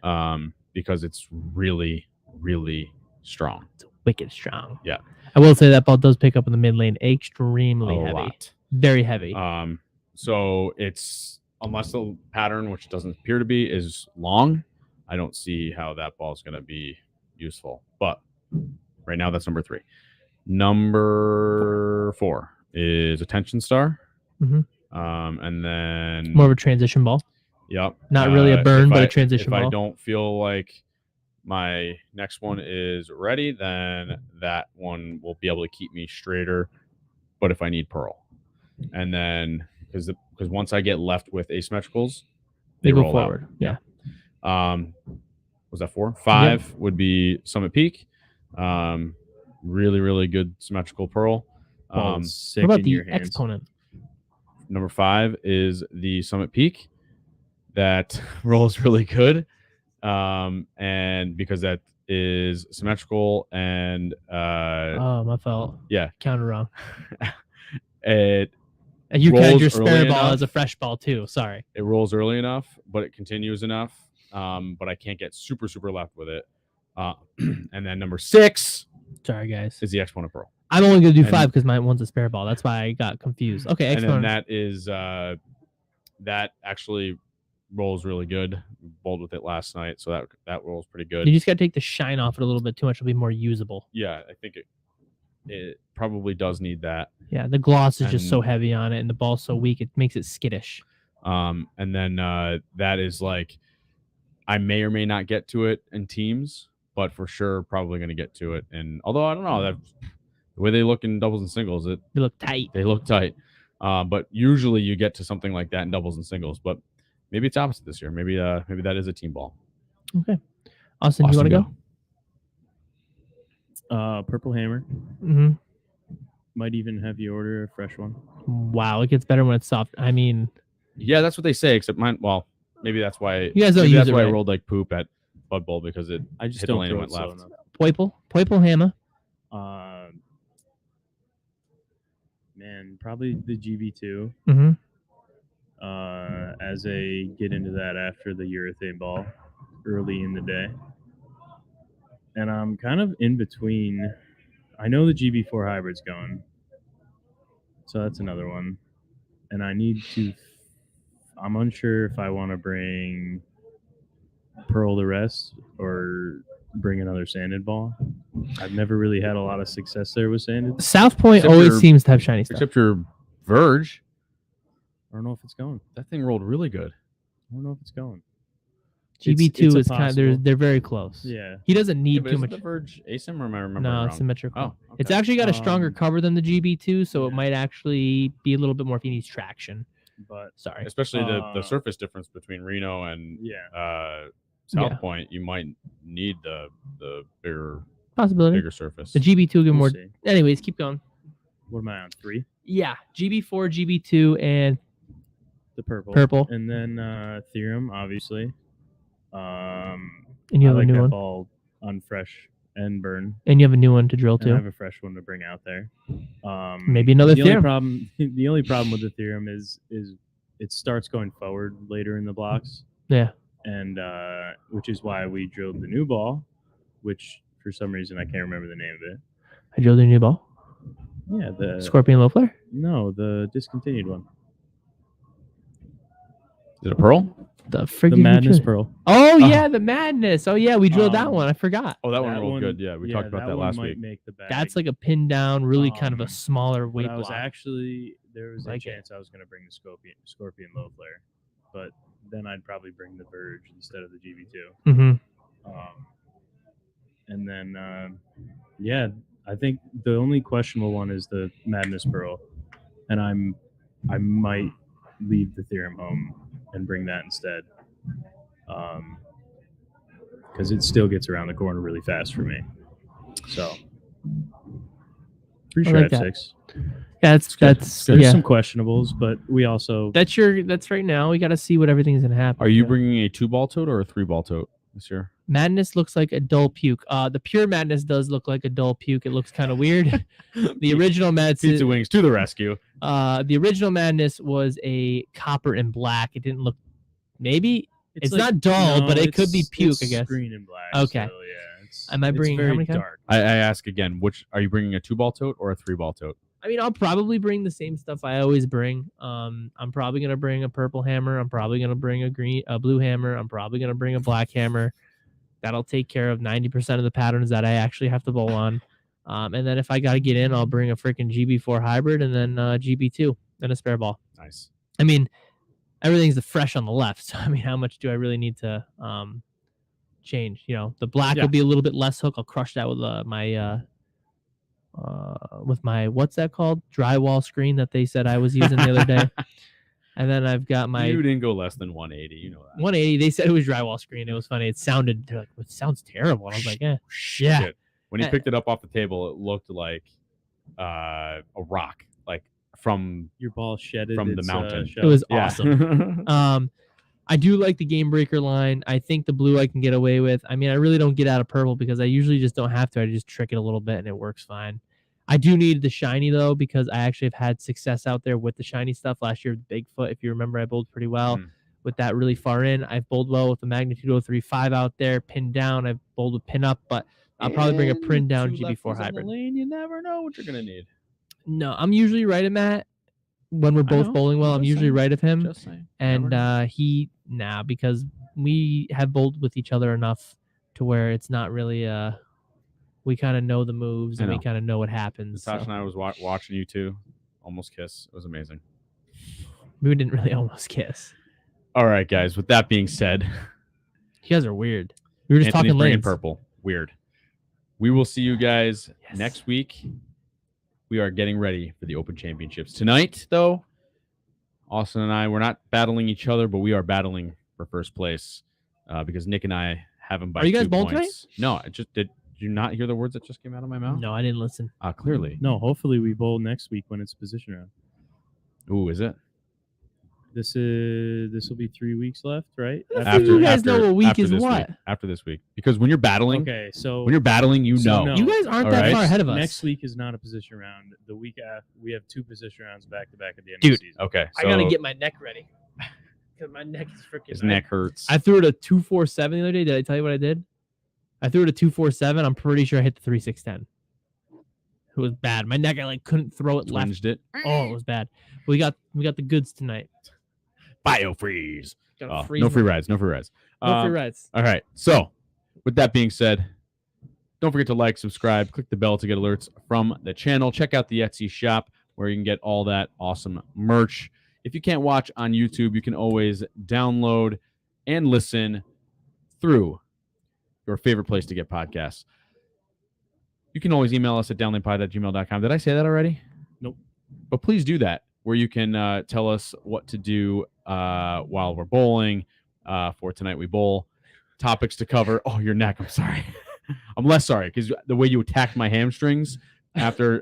Speaker 1: Because it's really, really strong.
Speaker 2: It's wicked strong.
Speaker 1: Yeah.
Speaker 2: I will say that ball does pick up in the mid lane extremely
Speaker 1: A
Speaker 2: heavy.
Speaker 1: lot.
Speaker 2: Very heavy.
Speaker 1: So it's, unless the pattern, which doesn't appear to be, is long, I don't see how that ball is going to be useful. But right now, that's number 3. Number 4 is Attention Star.
Speaker 2: Mhm.
Speaker 1: And then
Speaker 2: More of a transition ball.
Speaker 1: Yep.
Speaker 2: Not really a burn,
Speaker 1: if
Speaker 2: but
Speaker 1: I-
Speaker 2: a transition
Speaker 1: If
Speaker 2: ball.
Speaker 1: I don't feel like my next one is ready, then that one will be able to keep me straighter. But if I need pearl, and then because once I get left with asymmetricals,
Speaker 2: They go
Speaker 1: roll out.
Speaker 2: forward. Yeah.
Speaker 1: Was that 4? 5 would be Summit Peak. Really, really good symmetrical pearl.
Speaker 3: Ball's sick
Speaker 2: What about
Speaker 3: in
Speaker 2: the
Speaker 3: your hands.
Speaker 2: exponent?
Speaker 1: Number 5 is the Summit Peak. That rolls really good. And because that is symmetrical and
Speaker 2: Oh, my fault.
Speaker 1: yeah.
Speaker 2: Counted wrong.
Speaker 1: it
Speaker 2: And you counted
Speaker 1: rolls
Speaker 2: your spare
Speaker 1: early
Speaker 2: ball
Speaker 1: enough.
Speaker 2: as a fresh ball too. Sorry.
Speaker 1: rolls early enough, but it continues enough. But I can't get super, super left with it. And then number 6
Speaker 2: Sorry, guys.
Speaker 1: is the Exponent Pearl.
Speaker 2: I'm only gonna do
Speaker 1: and-
Speaker 2: 5 because my one's a spare ball. That's why I got confused. Okay,
Speaker 1: And then
Speaker 2: exponent.
Speaker 1: that is that actually rolls really good. Bowled with it last night, so that rolls pretty good.
Speaker 2: You just gotta take the shine off it a little bit too much. It'll be more usable.
Speaker 1: Yeah, I think it probably does need that.
Speaker 2: Yeah, the gloss is just so
Speaker 1: And-
Speaker 2: heavy on it, and the ball's so weak, it makes it skittish.
Speaker 1: And then that is like, I may or may not get to it in teams, but for sure probably going to get to it. And although I don't know, that the way they look in doubles and singles,
Speaker 2: They look tight.
Speaker 1: they look tight. But usually you get to something like that in doubles and singles. But maybe it's opposite this year. Maybe that is a team ball.
Speaker 2: Okay. Austin, you want to go?
Speaker 3: Purple Hammer.
Speaker 2: Mm-hmm.
Speaker 3: Might even have you order a fresh one.
Speaker 2: Wow, it gets better when it's soft. I mean,
Speaker 1: Yeah, that's what they say. Except mine. Well, maybe that's why.
Speaker 2: You guys don't
Speaker 1: maybe
Speaker 2: use
Speaker 1: that's
Speaker 2: it,
Speaker 1: why I
Speaker 2: right?
Speaker 1: rolled like poop at Bud Bowl because it
Speaker 3: I just
Speaker 1: hit the
Speaker 3: don't
Speaker 1: lane
Speaker 3: throw
Speaker 1: and
Speaker 3: it
Speaker 1: went
Speaker 3: slow
Speaker 1: left.
Speaker 3: enough.
Speaker 2: Poiple Hammer.
Speaker 3: Man, probably the GB2.
Speaker 2: Mm-hmm.
Speaker 3: As a get into that after the urethane ball early in the day. And I'm kind of in between. I know the GB4 hybrid's going. So that's another one. And I'm unsure if I want to bring Pearl the rest or bring another sanded ball. I've never really had a lot of success there with sanded.
Speaker 2: South Point
Speaker 1: Except
Speaker 2: always
Speaker 1: your-
Speaker 2: seems to have shiny stuff.
Speaker 1: Except your Verge,
Speaker 3: I don't know if it's going.
Speaker 1: that thing rolled really good.
Speaker 3: I don't know if it's going.
Speaker 2: GB2
Speaker 3: it's a
Speaker 2: is
Speaker 3: possible.
Speaker 2: they're very close.
Speaker 3: Yeah.
Speaker 2: He doesn't
Speaker 1: Yeah,
Speaker 2: need
Speaker 1: but
Speaker 2: too
Speaker 1: isn't
Speaker 2: much.
Speaker 1: the Verge asim, or am I remembering
Speaker 2: No,
Speaker 1: wrong?
Speaker 2: it's symmetrical.
Speaker 1: Oh,
Speaker 2: It's
Speaker 1: okay.
Speaker 2: actually got a stronger
Speaker 3: Um,
Speaker 2: cover than the GB2, so it
Speaker 3: yeah.
Speaker 2: might actually be a little bit more if he needs traction.
Speaker 3: But
Speaker 2: Sorry.
Speaker 1: Especially the surface difference between Reno and South
Speaker 2: Yeah.
Speaker 1: Point. You might need the bigger
Speaker 2: Possibility.
Speaker 1: surface.
Speaker 2: The GB2 will get
Speaker 3: we'll
Speaker 2: more.
Speaker 3: see.
Speaker 2: Anyways, keep going.
Speaker 3: What am I on? 3?
Speaker 2: Yeah, GB4, GB2, and
Speaker 3: The purple.
Speaker 2: purple.
Speaker 3: And then Theorem, obviously.
Speaker 2: And you
Speaker 3: I
Speaker 2: have
Speaker 3: like
Speaker 2: a new
Speaker 3: that
Speaker 2: one.
Speaker 3: ball on fresh and burn.
Speaker 2: And you have a new one to drill
Speaker 3: And I
Speaker 2: too.
Speaker 3: have a fresh one to bring out there.
Speaker 2: Maybe another
Speaker 3: the
Speaker 2: Theorem.
Speaker 3: The only problem with the Theorem is it starts going forward later in the blocks.
Speaker 2: Yeah.
Speaker 3: And which is why we drilled the new ball, which for some reason I can't remember the name of it.
Speaker 2: I drilled a new ball.
Speaker 3: Yeah, the
Speaker 2: Scorpion low flare.
Speaker 3: No, the discontinued one.
Speaker 1: Is it a pearl?
Speaker 2: The friggin'
Speaker 3: The Madness
Speaker 2: Madness.
Speaker 3: Pearl.
Speaker 2: Oh yeah, the Madness. Oh yeah, we drilled that
Speaker 3: Um,
Speaker 2: one. I forgot.
Speaker 1: Oh, that one
Speaker 3: That
Speaker 1: rolled
Speaker 3: one-
Speaker 1: good. Yeah, we talked about that
Speaker 3: one
Speaker 1: last
Speaker 3: might
Speaker 1: week.
Speaker 3: Make the bag.
Speaker 2: That's like a pin down, really kind of a smaller weight
Speaker 3: But I was
Speaker 2: block.
Speaker 3: actually there was
Speaker 2: Like
Speaker 3: a
Speaker 2: it.
Speaker 3: chance I was going to bring the Scorpion low flare, but then I'd probably bring the Verge instead of the GB2.
Speaker 2: Mm-hmm.
Speaker 3: And then yeah, I think the only questionable one is the Madness Pearl, and I might leave the Theorem home and bring that instead, because it still gets around the corner really fast for me. So pretty
Speaker 2: I
Speaker 3: sure
Speaker 2: like
Speaker 3: I have
Speaker 2: that.
Speaker 3: 6.
Speaker 2: Yeah,
Speaker 1: good.
Speaker 2: that's
Speaker 3: There's
Speaker 2: yeah.
Speaker 3: some questionables, but we also
Speaker 2: That's right now. We got to see what everything's gonna happen.
Speaker 1: Are you
Speaker 3: Yeah.
Speaker 1: bringing a 2-ball tote or a 3-ball tote this year?
Speaker 2: Madness looks like a dull puke. The pure Madness does look like a dull puke. It looks kind of weird. The original
Speaker 1: Pizza
Speaker 2: Madness,
Speaker 1: Wings to the rescue.
Speaker 2: the original Madness was a copper and black. It didn't look. Maybe it's
Speaker 3: like-
Speaker 2: not dull, but it could be
Speaker 3: it's-
Speaker 2: puke.
Speaker 3: it's
Speaker 2: I guess.
Speaker 3: green and black.
Speaker 2: Okay.
Speaker 3: So, yeah,
Speaker 2: Am I bringing-
Speaker 3: it's
Speaker 2: how
Speaker 3: very
Speaker 2: many kinds?
Speaker 3: dark.
Speaker 1: I ask again, which are you bringing, a 2-ball tote or a 3-ball tote?
Speaker 2: I mean, I'll probably bring the same stuff I always bring. I'm probably gonna bring a purple hammer. I'm probably gonna bring a blue hammer. I'm probably gonna bring a black hammer. That'll take care of 90% of the patterns that I actually have to bowl on. And then if I gotta get in, I'll bring a freaking GB4 hybrid and then GB2 and a spare ball.
Speaker 1: Nice.
Speaker 2: I mean, everything's fresh on the left. So I mean, how much do I really need to change? You know, the black
Speaker 1: Yeah.
Speaker 2: will be a little bit less hook. I'll crush that with my what's that called? Drywall screen that they said I was using the other day. And then I've got my
Speaker 1: You didn't go less than 180. You know that.
Speaker 2: 180. They said it was drywall screen. It was funny. It sounded they're like, it sounds terrible. And I was like, yeah.
Speaker 1: Shit. When he
Speaker 2: Eh.
Speaker 1: picked it up off the table, it looked like a rock, like from
Speaker 3: Your ball shedded
Speaker 1: the
Speaker 3: its,
Speaker 1: mountain.
Speaker 3: shell.
Speaker 2: It was
Speaker 1: yeah.
Speaker 2: awesome. I do like the game breaker line. I think the blue I can get away with. I mean, I really don't get out of purple because I usually just don't have to. I just trick it a little bit and it works fine. I do need the shiny though because I actually have had success out there with the shiny stuff last year with Bigfoot. If you remember, I bowled pretty well with that really far in. I've bowled well with the magnitude 035 out there, pinned down. I've bowled with pin up, but I'll probably bring a pin down GB4 hybrid.
Speaker 1: Lane, you never know what you're gonna need.
Speaker 2: No, I'm usually right at Matt when we're
Speaker 1: I
Speaker 2: both
Speaker 1: know.
Speaker 2: bowling well.
Speaker 1: I'm
Speaker 2: I'm
Speaker 1: just
Speaker 2: usually
Speaker 1: saying.
Speaker 2: right of him.
Speaker 1: Just saying. Never know.
Speaker 2: And because we have bowled with each other enough to where it's not really we kind of know the moves
Speaker 1: I
Speaker 2: and we
Speaker 1: know.
Speaker 2: kind of know what happens.
Speaker 1: Natasha
Speaker 2: So.
Speaker 1: and I was watching you two almost kiss. It was amazing.
Speaker 2: We didn't really almost kiss.
Speaker 1: All right, guys. With that being said,
Speaker 2: You guys are weird. We were just
Speaker 1: Anthony's
Speaker 2: talking
Speaker 1: bringing
Speaker 2: lanes.
Speaker 1: purple. Weird. We will see you guys
Speaker 2: Yes.
Speaker 1: next week. We are getting ready for the Open Championships tonight, though. Austin and I, we're not battling each other, but we are battling for first place because Nick and I have him by
Speaker 2: Are you guys
Speaker 1: 2
Speaker 2: bowling
Speaker 1: points. No, I just did. Did you not hear the words that just came out of my mouth?
Speaker 2: No, I didn't listen.
Speaker 1: Clearly.
Speaker 3: No, hopefully we bowl next week when it's position round.
Speaker 1: Ooh, is it?
Speaker 3: This will be 3 weeks left, right?
Speaker 2: You guys know what week
Speaker 1: after
Speaker 2: is
Speaker 1: this
Speaker 2: what.
Speaker 1: week. After this week, because when you're battling,
Speaker 3: Okay, so
Speaker 1: when you're battling, you
Speaker 3: So
Speaker 1: know.
Speaker 3: no.
Speaker 2: You guys aren't
Speaker 1: All
Speaker 2: that
Speaker 1: right.
Speaker 2: far ahead of us.
Speaker 3: next week is not a position round. The week after, we have 2 position rounds back to back at the end
Speaker 2: Dude,
Speaker 3: of the season.
Speaker 1: Okay,
Speaker 2: I gotta
Speaker 1: so
Speaker 2: get my neck ready because my neck is freaking.
Speaker 1: his neck hurts.
Speaker 2: I threw it a 247 the other day. Did I tell you what I did? I threw it a 247. I'm pretty sure I hit the 3610. It was bad. My neck, I like couldn't throw it left.
Speaker 1: Twinged it.
Speaker 2: Oh, it was bad. We got the goods tonight.
Speaker 1: Biofreeze.
Speaker 2: Gotta
Speaker 1: Oh,
Speaker 2: freeze
Speaker 1: no free
Speaker 2: my-
Speaker 1: rides. No free rides.
Speaker 2: No free rides.
Speaker 1: All right. So, with that being said, don't forget to like, subscribe, click the bell to get alerts from the channel. Check out the Etsy shop where you can get all that awesome merch. If you can't watch on YouTube, you can always download and listen through your favorite place to get podcasts. You can always email us at downlinepod@gmail.com. Did I say that already?
Speaker 3: Nope.
Speaker 1: But please do that, where you can tell us what to do while we're bowling. For Tonight We Bowl, topics to cover. Oh, your neck. I'm sorry. I'm less sorry because the way you attacked my hamstrings after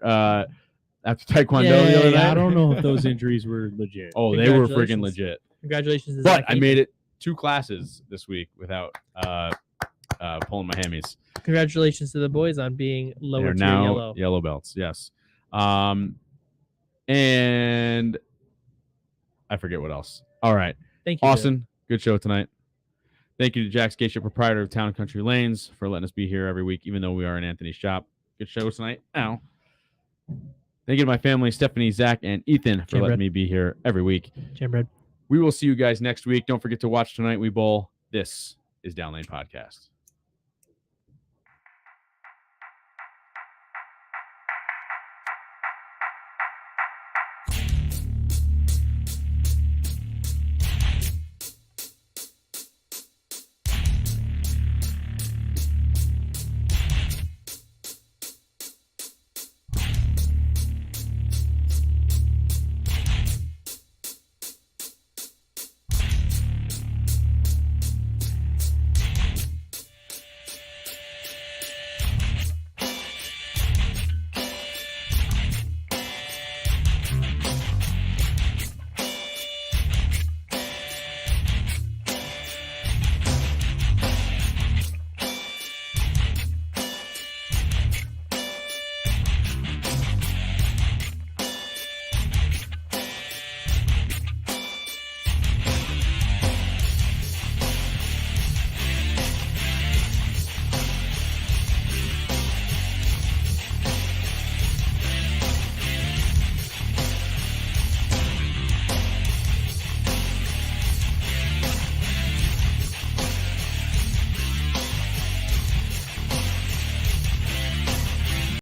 Speaker 1: Taekwondo the other night.
Speaker 3: I don't know if those injuries were legit.
Speaker 1: Oh, they were freaking
Speaker 2: Congratulations.
Speaker 1: legit.
Speaker 2: Congratulations. to
Speaker 1: But
Speaker 2: Zach
Speaker 1: I
Speaker 2: Haines.
Speaker 1: made it 2 classes this week without pulling my hammies.
Speaker 2: Congratulations to the boys on being lower
Speaker 1: They're
Speaker 2: tier
Speaker 1: now
Speaker 2: yellow.
Speaker 1: belts. Yes. And I forget what else. All right.
Speaker 2: Thank you.
Speaker 1: Austin, good show tonight. Thank you to Jack Scaccia, proprietor of Town Country Lanes, for letting us be here every week, even though we are in Anthony's shop. Good show tonight. Ow. Thank you to my family, Stephanie, Zach, and Ethan, for letting me be here every week.
Speaker 2: Jambred.
Speaker 1: We will see you guys next week. Don't forget to watch Tonight We Bowl. This is Down Lane Podcast.